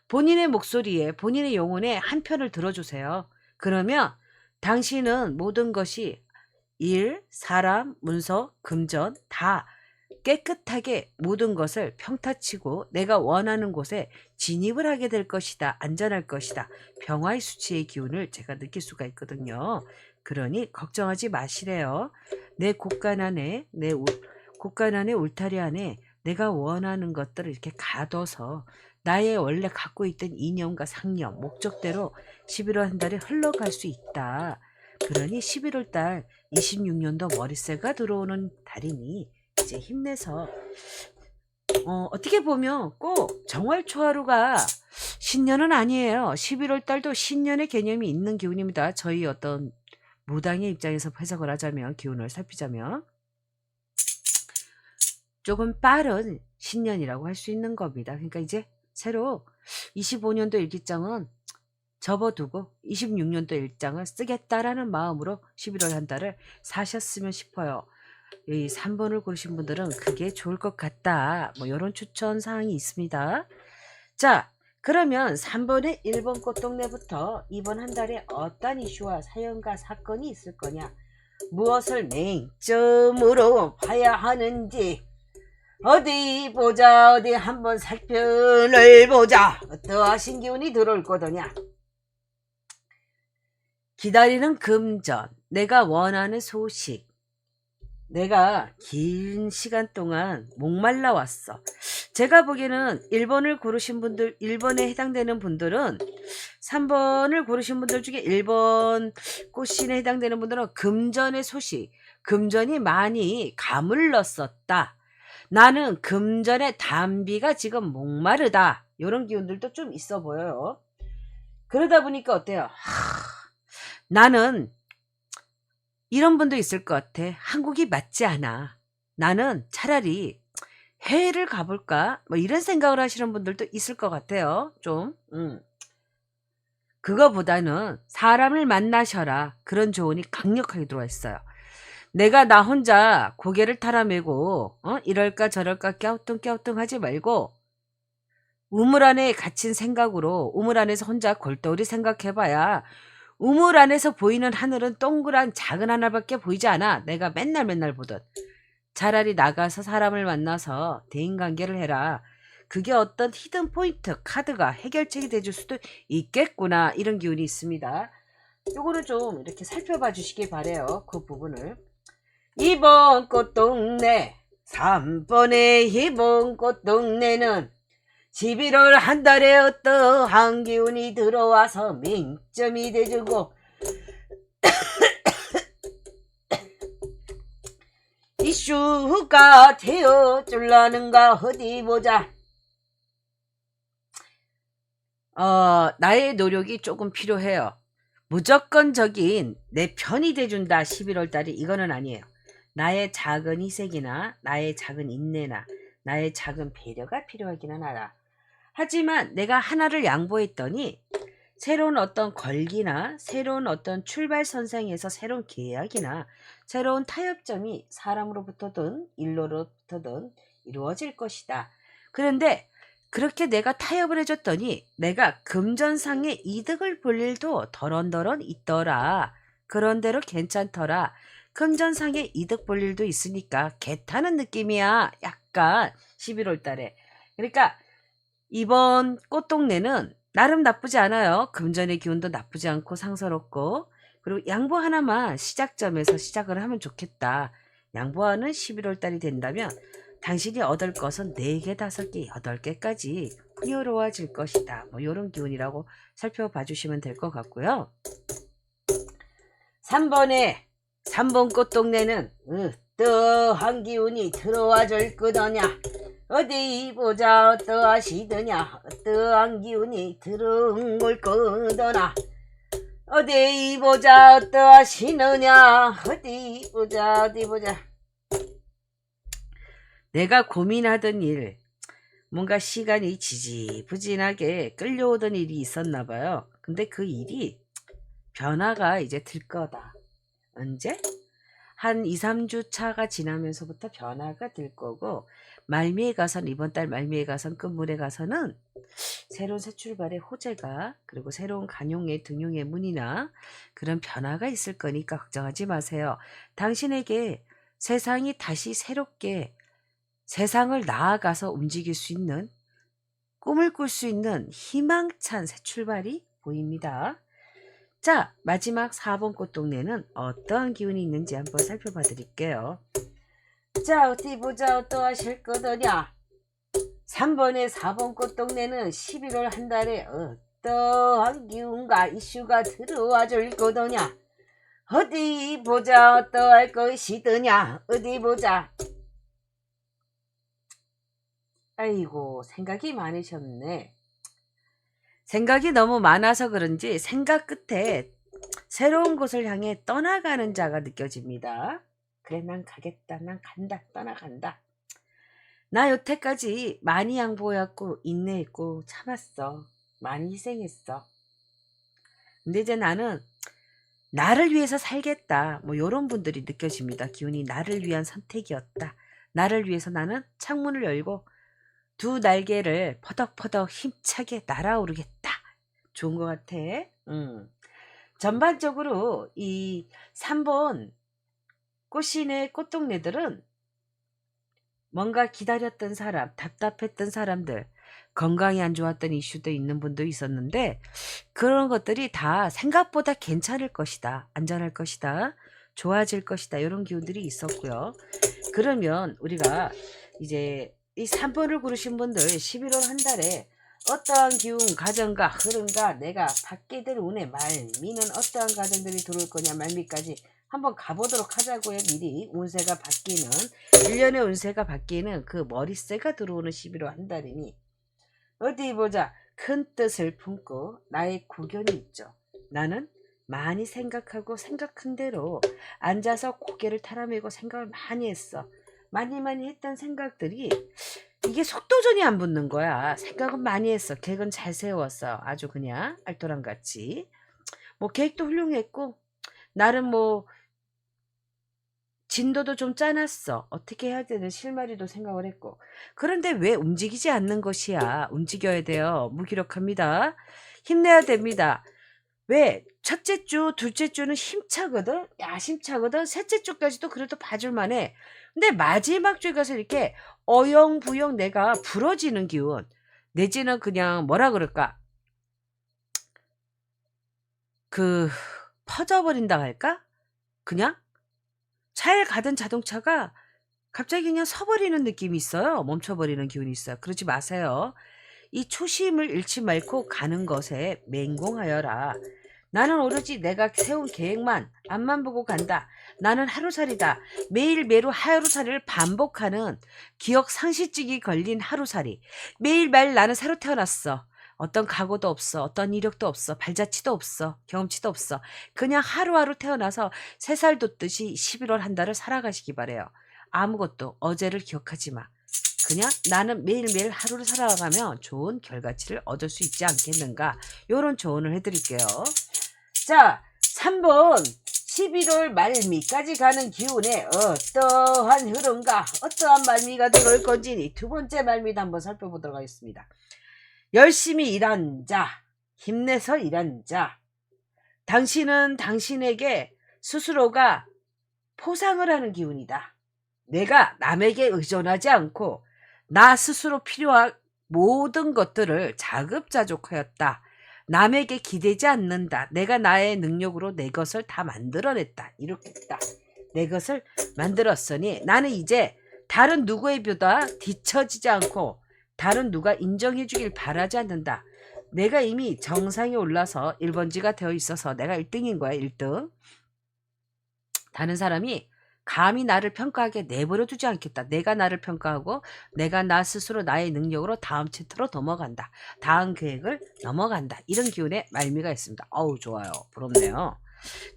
Speaker 1: 본인의 목소리에 본인의 영혼에 한 편을 들어주세요. 그러면 당신은 모든 것이 일, 사람, 문서, 금전 다 깨끗하게 모든 것을 평타치고 내가 원하는 곳에 진입을 하게 될 것이다. 안전할 것이다. 평화의 수치의 기운을 제가 느낄 수가 있거든요. 그러니 걱정하지 마시래요. 내 곳간 안에 곳간 안에 울타리 안에 내가 원하는 것들을 이렇게 가둬서 나의 원래 갖고 있던 이념과 상념, 목적대로 11월 한 달이 흘러갈 수 있다. 그러니 11월 달 26년도 머릿새가 들어오는 달이니 이제 힘내서 어떻게 보면 꼭 정월초하루가 신년은 아니에요. 11월 달도 신년의 개념이 있는 기운입니다. 저희 어떤 무당의 입장에서 해석을 하자면, 기운을 살피자면 조금 빠른 신년이라고 할 수 있는 겁니다. 그러니까 이제 새로 25년도 일기장은 접어두고 26년도 일장을 쓰겠다라는 마음으로 11월 한 달을 사셨으면 싶어요. 이 3번을 고르신 분들은 그게 좋을 것 같다. 뭐 이런 추천 사항이 있습니다. 자, 그러면 3번의 1번 꽃동네부터 이번 한 달에 어떤 이슈와 사연과 사건이 있을 거냐, 무엇을 맹점으로 봐야 하는지 어디 보자, 어디 한번 살펴를 보자. 어떠하신 기운이 들어올 거더냐. 기다리는 금전, 내가 원하는 소식, 내가 긴 시간 동안 목말라 왔어. 제가 보기에는 1번을 고르신 분들, 1번에 해당되는 분들은 3번을 고르신 분들 중에 1번 꽃신에 해당되는 분들은 금전의 소식, 금전이 많이 가물렀었다. 나는 금전의 단비가 지금 목마르다. 이런 기운들도 좀 있어 보여요. 그러다 보니까 어때요? 나는 이런 분도 있을 것 같아. 한국이 맞지 않아. 나는 차라리 해외를 가볼까? 뭐 이런 생각을 하시는 분들도 있을 것 같아요. 좀. 그거보다는 사람을 만나셔라. 그런 조언이 강력하게 들어와 있어요. 내가 나 혼자 고개를 타라매고 이럴까 저럴까 깨우뚱깨우뚱 하지 말고 우물 안에 갇힌 생각으로 우물 안에서 혼자 골똘히 생각해봐야 우물 안에서 보이는 하늘은 동그란 작은 하늘밖에 보이지 않아. 내가 맨날 보던. 차라리 나가서 사람을 만나서 대인관계를 해라. 그게 어떤 히든 포인트 카드가 해결책이 돼줄 수도 있겠구나. 이런 기운이 있습니다. 요거를 좀 이렇게 살펴봐 주시기 바래요. 그 부분을. 2번 꽃동네, 3번의 2번 꽃동네는 11월 한 달에 어떠한 기운이 들어와서 맹점이 돼주고 이슈가 되어줄라는가 어디 보자. 나의 노력이 조금 필요해요. 무조건적인 내 편이 돼준다 11월 달이 이거는 아니에요. 나의 작은 희생이나 나의 작은 인내나 나의 작은 배려가 필요하기는 하다. 하지만 내가 하나를 양보했더니 새로운 어떤 걸기나 새로운 어떤 출발 선상에서 새로운 계약이나 새로운 타협점이 사람으로부터든 일로부터든 이루어질 것이다. 그런데 그렇게 내가 타협을 해줬더니 내가 금전상의 이득을 볼 일도 더런더런 있더라. 그런대로 괜찮더라. 금전상의 이득 볼 일도 있으니까 개 타는 느낌이야. 약간 11월 달에. 그러니까 이번 꽃동네는 나름 나쁘지 않아요. 금전의 기운도 나쁘지 않고 상서롭고. 그리고 양보 하나만 시작점에서 시작을 하면 좋겠다. 양보하는 11월 달이 된다면 당신이 얻을 것은 4개, 5개, 8개까지 풍요로워질 것이다. 뭐 이런 기운이라고 살펴봐 주시면 될 것 같고요. 3번 꽃동네는 어떠한 기운이 들어와 줄 거더냐. 어디 보자 어떠하시더냐. 어떠한 기운이 들어올 거더나. 어디 보자 어떠하시느냐. 어디 보자. 내가 고민하던 일, 뭔가 시간이 지지부진하게 끌려오던 일이 있었나 봐요. 근데 그 일이 변화가 이제 들 거다. 언제? 한 2, 3주 차가 지나면서부터 변화가 들 거고, 말미에 가선, 이번 달 말미에 가선, 끝물에 가서는 새로운 새 출발의 호재가, 그리고 새로운 간용의 등용의 문이나 그런 변화가 있을 거니까 걱정하지 마세요. 당신에게 세상이 다시 새롭게 세상을 나아가서 움직일 수 있는, 꿈을 꿀 수 있는 희망찬 새 출발이 보입니다. 자, 마지막 4번 꽃동네는 어떠한 기운이 있는지 한번 살펴봐 드릴게요. 자, 어디 보자. 어떠하실 거더냐. 3번에 4번 꽃동네는 11월 한 달에 어떠한 기운과 이슈가 들어와 줄 거더냐. 어디 보자. 어떠할 것이더냐. 어디 보자. 아이고, 생각이 많으셨네. 생각이 너무 많아서 그런지 생각 끝에 새로운 곳을 향해 떠나가는 자가 느껴집니다. 그래, 난 가겠다. 난 간다. 떠나간다. 나 여태까지 많이 양보해왔고 인내했고 참았어. 많이 희생했어. 근데 이제 나는 나를 위해서 살겠다. 뭐 이런 분들이 느껴집니다. 기운이 나를 위한 선택이었다. 나를 위해서 나는 창문을 열고 두 날개를 퍼덕퍼덕 힘차게 날아오르겠다. 좋은 것 같아. 전반적으로 이 3번 꽃신의 꽃동네들은 뭔가 기다렸던 사람, 답답했던 사람들, 건강이 안 좋았던 이슈도 있는 분도 있었는데 그런 것들이 다 생각보다 괜찮을 것이다. 안전할 것이다. 좋아질 것이다. 이런 기운들이 있었고요. 그러면 우리가 이제 이 3번을 고르신 분들 11월 한 달에 어떠한 기운, 가정과 흐름과 내가 받게 될 운의 말미는 어떠한 가정들이 들어올 거냐 말미까지 한번 가보도록 하자고요. 미리 운세가 바뀌는 1년의 운세가 바뀌는 그 머릿새가 들어오는 11월 한 달이니 어디 보자. 큰 뜻을 품고 나의 구견이 있죠. 나는 많이 생각하고 생각한 대로 앉아서 고개를 타라매고 생각을 많이 했어. 많이 했던 생각들이 이게 속도전이 안 붙는 거야. 생각은 많이 했어. 계획은 잘 세웠어. 아주 그냥 알토란같이. 뭐 계획도 훌륭했고 나름 뭐 진도도 좀 짜놨어. 어떻게 해야 되는 실마리도 생각을 했고. 그런데 왜 움직이지 않는 것이야. 움직여야 돼요. 무기력합니다. 힘내야 됩니다. 왜? 첫째 주, 둘째 주는 힘차거든? 야심차거든? 셋째 주까지도 그래도 봐줄만해. 근데 마지막 주에 가서 이렇게 어영부영 내가 부러지는 기운. 내지는 그냥 뭐라 그럴까? 그, 퍼져버린다 할까? 그냥? 잘 가던 자동차가 갑자기 그냥 서버리는 느낌이 있어요. 멈춰버리는 기운이 있어요. 그러지 마세요. 이 초심을 잃지 말고 가는 것에 맹공하여라. 나는 오로지 내가 세운 계획만 앞만 보고 간다. 나는 하루살이다. 매일매일 하루살이를 반복하는 기억 상실증이 걸린 하루살이. 매일매일 나는 새로 태어났어. 어떤 각오도 없어. 어떤 이력도 없어. 발자취도 없어. 경험치도 없어. 그냥 하루하루 태어나서 3살 돋듯이 11월 한 달을 살아가시기 바래요. 아무것도 어제를 기억하지 마. 그냥 나는 매일매일 하루를 살아가면 좋은 결과치를 얻을 수 있지 않겠는가. 요런 조언을 해드릴게요. 자, 3번 11월 말미까지 가는 기운에 어떠한 흐름과 어떠한 말미가 들어올 건지 두 번째 말미도 한번 살펴보도록 하겠습니다. 열심히 일한 자, 힘내서 일한 자. 당신은 당신에게 스스로가 포상을 하는 기운이다. 내가 남에게 의존하지 않고 나 스스로 필요한 모든 것들을 자급자족하였다. 남에게 기대지 않는다. 내가 나의 능력으로 내 것을 다 만들어냈다. 이렇게 했다. 내 것을 만들었으니 나는 이제 다른 누구의 보다 뒤처지지 않고 다른 누가 인정해 주길 바라지 않는다. 내가 이미 정상에 올라서 1번지가 되어 있어서 내가 1등인 거야. 1등. 다른 사람이 감히 나를 평가하게 내버려 두지 않겠다. 내가 나를 평가하고 내가 나 스스로 나의 능력으로 다음 챕터로 넘어간다. 다음 계획을 넘어간다. 이런 기운의 말미가 있습니다. 어우, 좋아요. 부럽네요.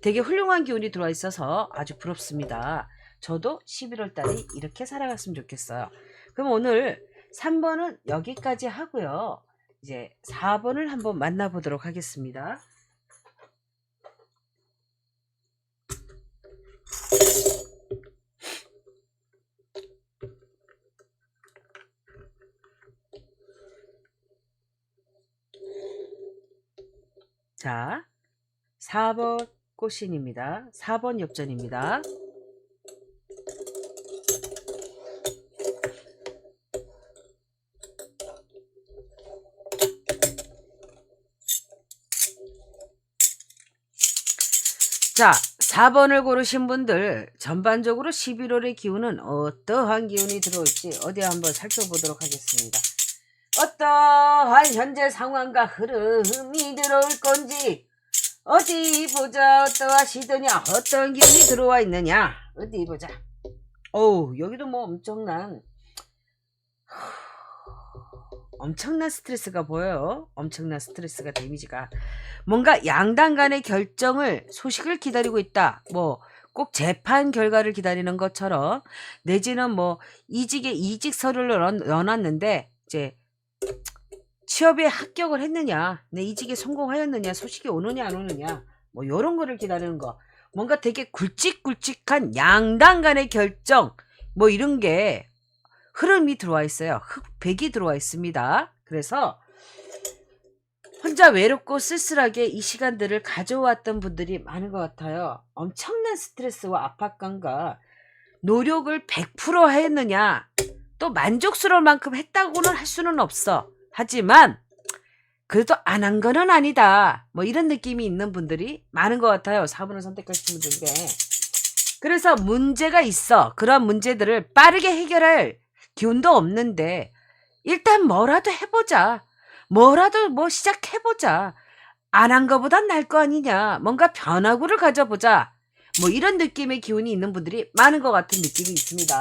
Speaker 1: 되게 훌륭한 기운이 들어와 있어서 아주 부럽습니다. 저도 11월 달이 이렇게 살아갔으면 좋겠어요. 그럼 오늘 3번은 여기까지 하고요. 이제 4번을 한번 만나보도록 하겠습니다. 자, 4번 꽃신입니다. 4번 엽전입니다. 자, 4번을 고르신 분들 전반적으로 11월의 기운은 어떠한 기운이 들어올지 어디 한번 살펴보도록 하겠습니다. 어떠한 현재 상황과 흐름이 들어올 건지 어디 보자. 어떠하시더냐, 어떤 기운이 들어와 있느냐, 어디 보자. 어우, 여기도 뭐 엄청난 스트레스가 보여요. 엄청난 스트레스가, 데미지가. 뭔가 양당 간의 결정을, 소식을 기다리고 있다. 뭐 꼭 재판 결과를 기다리는 것처럼, 내지는 뭐 이직에 이직 서류를 넣어놨는데 이제 취업에 합격을 했느냐, 내 이직에 성공하였느냐, 소식이 오느냐 안 오느냐, 뭐 요런 거를 기다리는 거. 뭔가 되게 굵직굵직한 양당 간의 결정, 뭐 이런 게 흐름이 들어와 있어요. 흑백이 들어와 있습니다. 그래서 혼자 외롭고 쓸쓸하게 이 시간들을 가져왔던 분들이 많은 것 같아요. 엄청난 스트레스와 압박감과 노력을 100% 했느냐, 또 만족스러울 만큼 했다고는 할 수는 없어. 하지만 그래도 안 한 거는 아니다, 뭐 이런 느낌이 있는 분들이 많은 것 같아요. 4번을 선택하신 분들 중에. 그래서 문제가 있어. 그런 문제들을 빠르게 해결할 기운도 없는데 일단 뭐라도 해보자. 뭐라도 뭐 시작해보자. 안 한 거보단 나을 거 아니냐. 뭔가 변화구를 가져보자. 뭐 이런 느낌의 기운이 있는 분들이 많은 것 같은 느낌이 있습니다.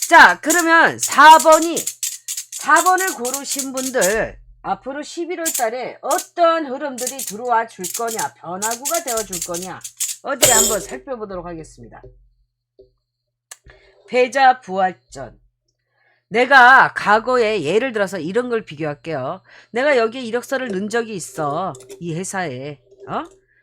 Speaker 1: 자, 그러면 4번을 고르신 분들 앞으로 11월 달에 어떤 흐름들이 들어와 줄 거냐, 변화구가 되어 줄 거냐, 어디 한번 살펴보도록 하겠습니다. 패자 부활전. 내가 과거에 예를 들어서 이런 걸 비교할게요. 내가 여기에 이력서를 넣은 적이 있어. 이 회사에.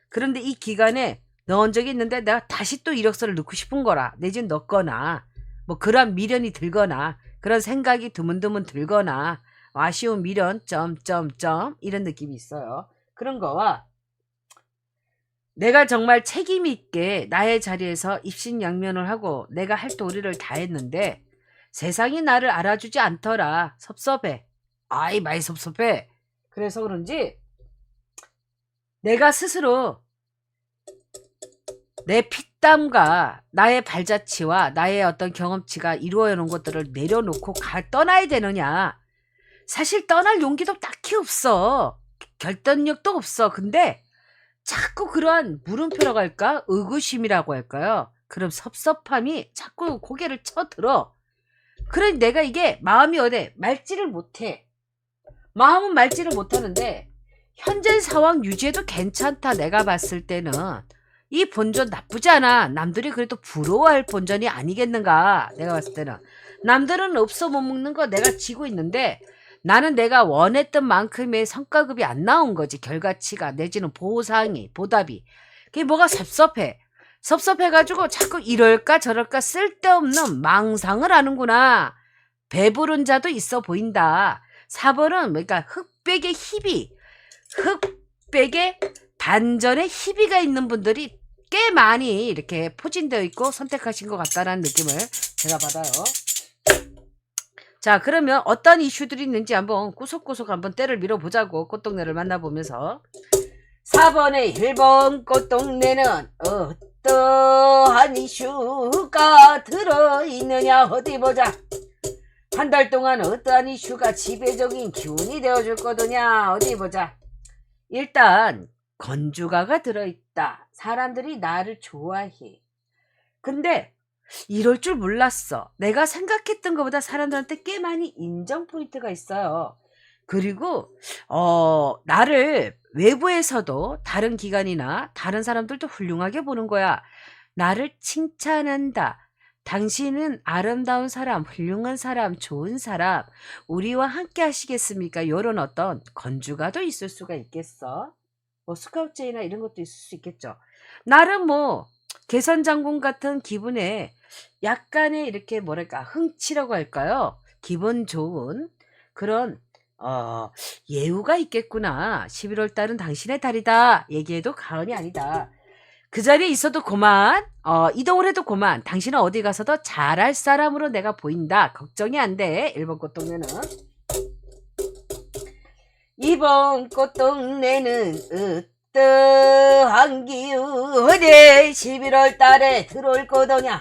Speaker 1: 그런데 이 기간에 넣은 적이 있는데 내가 다시 또 이력서를 넣고 싶은 거라. 내지는 넣거나 뭐 그런 미련이 들거나 그런 생각이 드문드문 들거나 아쉬운 미련 점점점 이런 느낌이 있어요. 그런 거와 내가 정말 책임 있게 나의 자리에서 입신양면을 하고 내가 할 도리를 다 했는데 세상이 나를 알아주지 않더라. 섭섭해. 아이, 많이 섭섭해. 그래서 그런지 내가 스스로 내 피땀과 나의 발자취와 나의 어떤 경험치가 이루어 놓은 것들을 내려놓고 떠나야 되느냐. 사실 떠날 용기도 딱히 없어. 결단력도 없어. 근데 자꾸 그러한 물음표라고 할까? 의구심이라고 할까요? 그럼 섭섭함이 자꾸 고개를 쳐들어. 그래, 내가 이게 마음이 말지를 못해. 마음은 말지를 못하는데 현재 상황 유지해도 괜찮다. 내가 봤을 때는 이 본전 나쁘지 않아. 남들이 그래도 부러워할 본전이 아니겠는가. 내가 봤을 때는 남들은 없어 못 먹는 거 내가 지고 있는데 나는 내가 원했던 만큼의 성과급이 안 나온 거지. 결과치가 내지는 보상이, 보답이. 그게 뭐가 섭섭해. 섭섭해가지고 자꾸 이럴까 저럴까 쓸데없는 망상을 하는구나. 배부른 자도 있어 보인다. 4번은 그러니까 흑백의 반전의 희비가 있는 분들이 꽤 많이 이렇게 포진되어 있고 선택하신 것 같다라는 느낌을 제가 받아요. 자, 그러면 어떤 이슈들이 있는지 한번 구석구석 한번 때를 밀어보자고. 꽃동네를 만나보면서 4번의 1번 꽃동네는 어떠한 이슈가 들어있느냐, 어디 보자. 한 달 동안 어떠한 이슈가 지배적인 기운이 되어줄 거더냐, 어디 보자. 일단 건주가가 들어있다. 사람들이 나를 좋아해. 근데 이럴 줄 몰랐어. 내가 생각했던 것보다 사람들한테 꽤 많이 인정 포인트가 있어요. 그리고 나를 외부에서도 다른 기관이나 다른 사람들도 훌륭하게 보는 거야. 나를 칭찬한다. 당신은 아름다운 사람, 훌륭한 사람, 좋은 사람, 우리와 함께 하시겠습니까? 이런 어떤 건주가도 있을 수가 있겠어. 뭐 스카우트제이나 이런 것도 있을 수 있겠죠. 나름 뭐 개선장군 같은 기분에 약간의 이렇게 뭐랄까 흥치라고 할까요? 기분 좋은 그런 예우가 있겠구나. 11월 달은 당신의 달이다. 얘기해도 과언이 아니다. 그 자리에 있어도 고만, 이동을 해도 고만. 당신은 어디 가서도 잘할 사람으로 내가 보인다. 걱정이 안 돼. 1번 꽃동네는. 2번 꽃동네는 어떠한 기운 어디 11월 달에 들어올 거더냐.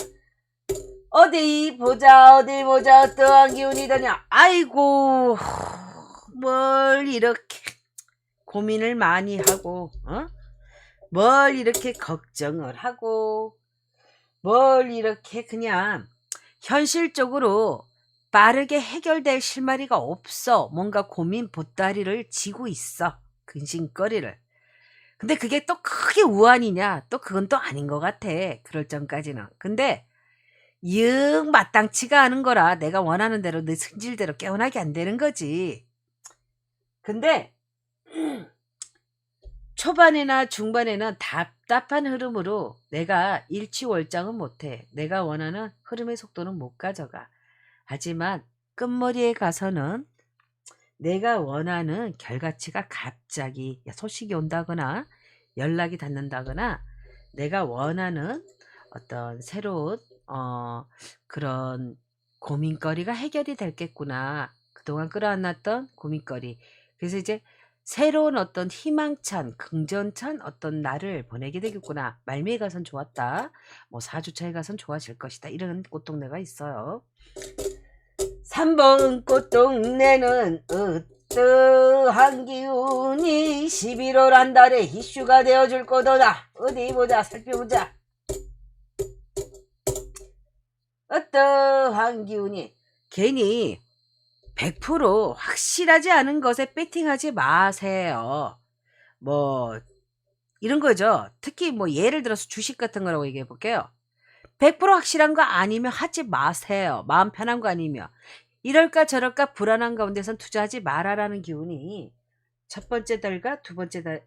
Speaker 1: 어디 보자 어떠한 기운이더냐. 아이고 뭘 이렇게 고민을 많이 하고 뭘 이렇게 걱정을 하고 뭘 이렇게 그냥 현실적으로 빠르게 해결될 실마리가 없어. 뭔가 고민 보따리를 지고 있어. 근심거리를. 근데 그게 또 크게 우환이냐? 또 그건 또 아닌 것 같아. 그럴 점까지는. 근데 영 마땅치가 않은 거라 내가 원하는 대로 내 승질대로 깨어나게 안 되는 거지. 근데 초반이나 중반에는 답답한 흐름으로 내가 일치월장은 못해. 내가 원하는 흐름의 속도는 못 가져가. 하지만 끝머리에 가서는 내가 원하는 결과치가 갑자기 소식이 온다거나 연락이 닿는다거나 내가 원하는 어떤 새로운 그런 고민거리가 해결이 될겠구나. 그동안 끌어안았던 고민거리. 그래서 이제 새로운 어떤 희망찬 긍정찬 어떤 날을 보내게 되겠구나. 말미에 가선 좋았다. 뭐 4주차에 가선 좋아질 것이다. 이런 꽃동네가 있어요. 3번 꽃동네는 어떠한 기운이 11월 한 달에 이슈가 되어줄 거더라. 어디 보자 살펴보자. 어떠한 기운이 괜히 100% 확실하지 않은 것에 배팅하지 마세요. 뭐 이런 거죠. 특히 뭐 예를 들어서 주식 같은 거라고 얘기해 볼게요. 100% 확실한 거 아니면 하지 마세요. 마음 편한 거 아니면. 이럴까 저럴까 불안한 가운데선 투자하지 말아라는 기운이 첫 번째 달과 두 번째 달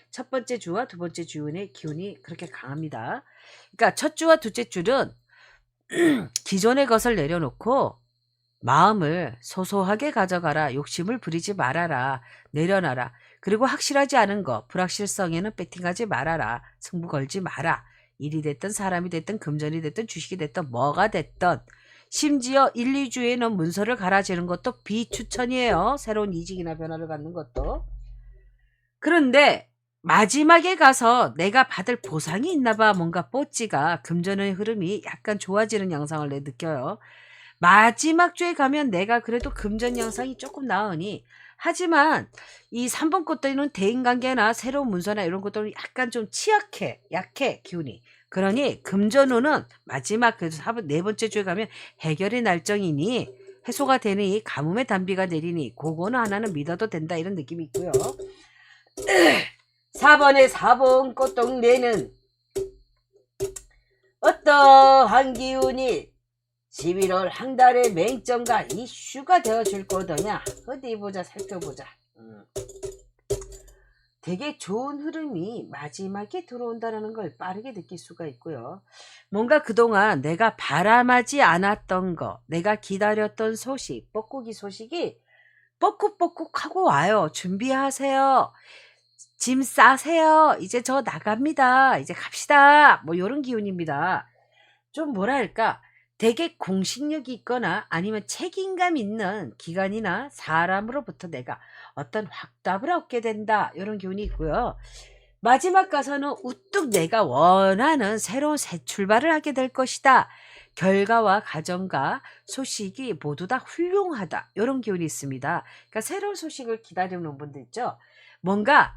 Speaker 1: 첫 번째 주와 두 번째 주의 기운이 그렇게 강합니다. 그러니까 첫 주와 둘째 줄은 기존의 것을 내려놓고 마음을 소소하게 가져가라. 욕심을 부리지 말아라. 내려놔라. 그리고 확실하지 않은 거, 불확실성에는 배팅하지 말아라. 승부 걸지 마라. 일이 됐든 사람이 됐든 금전이 됐든 주식이 됐든 뭐가 됐든 심지어 1, 2주에는 문서를 갈아지는 것도 비추천이에요. 새로운 이직이나 변화를 갖는 것도. 그런데 마지막에 가서 내가 받을 보상이 있나 봐. 뭔가 뽀찌가 금전의 흐름이 약간 좋아지는 양상을 느껴요. 마지막 주에 가면 내가 그래도 금전 양상이 조금 나으니 하지만 이 3번 꽃들은 대인관계나 새로운 문서나 이런 것들은 약간 좀 약해 기운이. 그러니 금전운은 마지막 그 네 번째 주에 가면 해결의 날정이니 해소가 되니 가뭄의 단비가 내리니 그거는 하나는 믿어도 된다 이런 느낌이 있고요. 4번의 4번 꽃동네는 어떠한 기운이 11월 한 달의 맹점과 이슈가 되어줄 거더냐. 어디 보자 살펴보자. 되게 좋은 흐름이 마지막에 들어온다는 걸 빠르게 느낄 수가 있고요. 뭔가 그동안 내가 바람하지 않았던 거, 내가 기다렸던 소식, 뻐꾸기 소식이 뻐꾹뻐꾹하고 와요. 준비하세요. 짐 싸세요. 이제 저 나갑니다. 이제 갑시다. 뭐 이런 기운입니다. 좀 뭐랄까 되게 공식력이 있거나 아니면 책임감 있는 기관이나 사람으로부터 내가 어떤 확답을 얻게 된다. 이런 기운이 있고요. 마지막 가서는 우뚝 내가 원하는 새로운 새 출발을 하게 될 것이다. 결과와 과정과 소식이 모두 다 훌륭하다. 이런 기운이 있습니다. 그러니까 새로운 소식을 기다리는 분들 있죠. 뭔가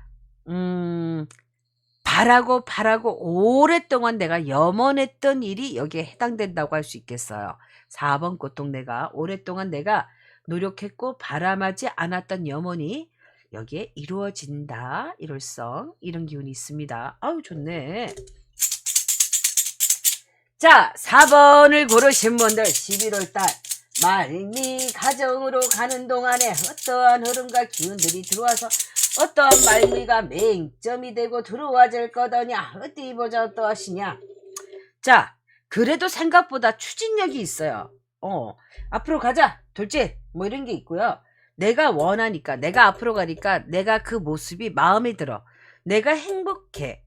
Speaker 1: 바라고 오랫동안 내가 염원했던 일이 여기에 해당된다고 할 수 있겠어요. 4번 꽃동네가 오랫동안 내가 노력했고 바람하지 않았던 염원이 여기에 이루어진다. 일월성 이런 기운이 있습니다. 아우 좋네. 자 4번을 고르신 분들 11월달 말미 가정으로 가는 동안에 어떠한 흐름과 기운들이 들어와서 어떠한 말미가 맹점이 되고 들어와질 거더냐. 어디 보자 어떠하시냐. 자 그래도 생각보다 추진력이 있어요. 앞으로 가자 돌진 뭐 이런 게 있고요. 내가 원하니까 내가 앞으로 가니까 내가 그 모습이 마음에 들어. 내가 행복해.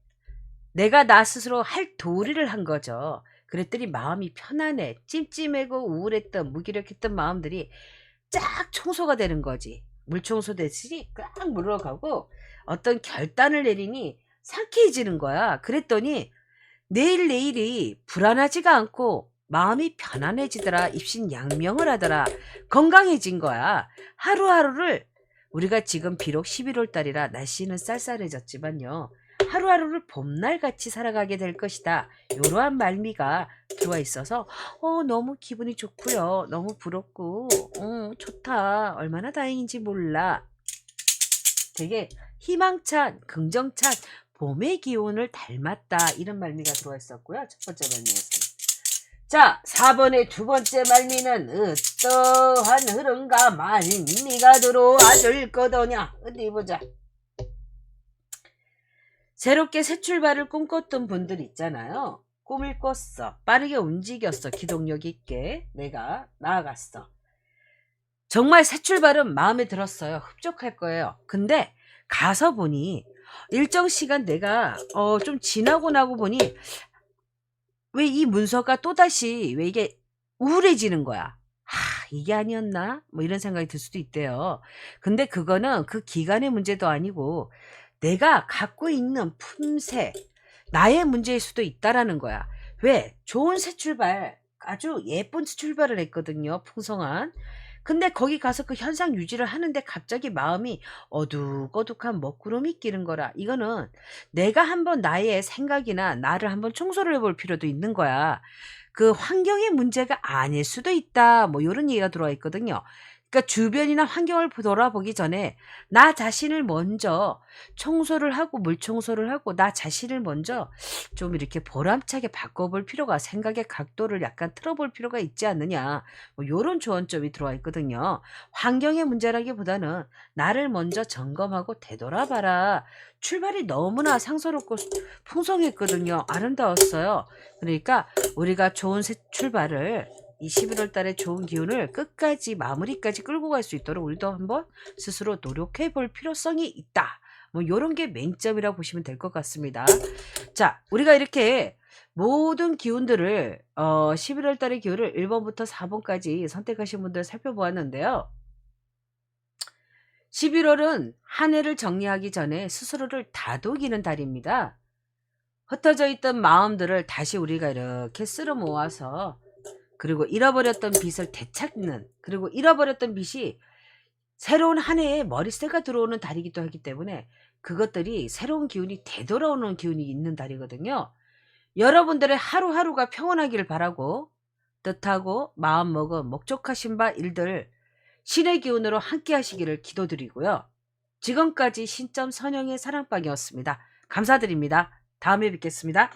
Speaker 1: 내가 나 스스로 할 도리를 한 거죠. 그랬더니 마음이 편안해. 찜찜하고 우울했던 무기력했던 마음들이 쫙 청소가 되는 거지. 물청소 됐으니 꽉 물러가고 어떤 결단을 내리니 상쾌해지는 거야. 그랬더니 내일이 불안하지가 않고 마음이 편안해지더라. 입신양명을 하더라. 건강해진 거야. 하루하루를 우리가 지금 비록 11월 달이라 날씨는 쌀쌀해졌지만요. 하루하루를 봄날같이 살아가게 될 것이다. 이러한 말미가 들어와 있어서 너무 기분이 좋고요. 너무 부럽고 좋다. 얼마나 다행인지 몰라. 되게 희망찬 긍정찬 봄의 기운을 닮았다. 이런 말미가 들어와 있었고요. 첫 번째 말미에서는. 자, 4번의 두 번째 말미는 어떠한 흐름과 말미가 들어와 줄 거더냐. 어디 보자. 새롭게 새 출발을 꿈꿨던 분들 있잖아요. 꿈을 꿨어. 빠르게 움직였어. 기동력 있게 내가 나아갔어. 정말 새 출발은 마음에 들었어요. 흡족할 거예요. 근데 가서 보니 일정 시간 내가 좀 지나고 나고 보니 왜 이 문서가 또다시 왜 이게 우울해지는 거야. 이게 아니었나? 뭐 이런 생각이 들 수도 있대요. 근데 그거는 그 기간의 문제도 아니고 내가 갖고 있는 품새, 나의 문제일 수도 있다라는 거야. 왜? 좋은 새 출발, 아주 예쁜 새 출발을 했거든요. 풍성한. 근데 거기 가서 그 현상 유지를 하는데 갑자기 마음이 어둑어둑한 먹구름이 끼는 거라. 이거는 내가 한번 나의 생각이나 나를 한번 청소를 해볼 필요도 있는 거야. 그 환경의 문제가 아닐 수도 있다. 뭐 이런 얘기가 들어와 있거든요. 그러니까 주변이나 환경을 돌아보기 전에 나 자신을 먼저 청소를 하고 물청소를 하고 나 자신을 먼저 좀 이렇게 보람차게 바꿔볼 필요가 생각의 각도를 약간 틀어볼 필요가 있지 않느냐. 뭐 요런 조언점이 들어와 있거든요. 환경의 문제라기보다는 나를 먼저 점검하고 되돌아봐라. 출발이 너무나 상서롭고 풍성했거든요. 아름다웠어요. 그러니까 우리가 좋은 새 출발을 이 11월 달에 좋은 기운을 끝까지 마무리까지 끌고 갈 수 있도록 우리도 한번 스스로 노력해 볼 필요성이 있다. 뭐 요런 게 맹점이라고 보시면 될 것 같습니다. 자, 우리가 이렇게 모든 기운들을 11월 달의 기운을 1번부터 4번까지 선택하신 분들 살펴보았는데요. 11월은 한 해를 정리하기 전에 스스로를 다독이는 달입니다. 흩어져 있던 마음들을 다시 우리가 이렇게 쓸어 모아서 그리고 잃어버렸던 빛을 되찾는, 그리고 잃어버렸던 빛이 새로운 한 해에 머리새가 들어오는 달이기도 하기 때문에 그것들이 새로운 기운이 되돌아오는 기운이 있는 달이거든요. 여러분들의 하루하루가 평온하기를 바라고 뜻하고 마음먹은 목적하신 바 일들 신의 기운으로 함께 하시기를 기도드리고요. 지금까지 신점 선영의 사랑방이었습니다. 감사드립니다. 다음에 뵙겠습니다.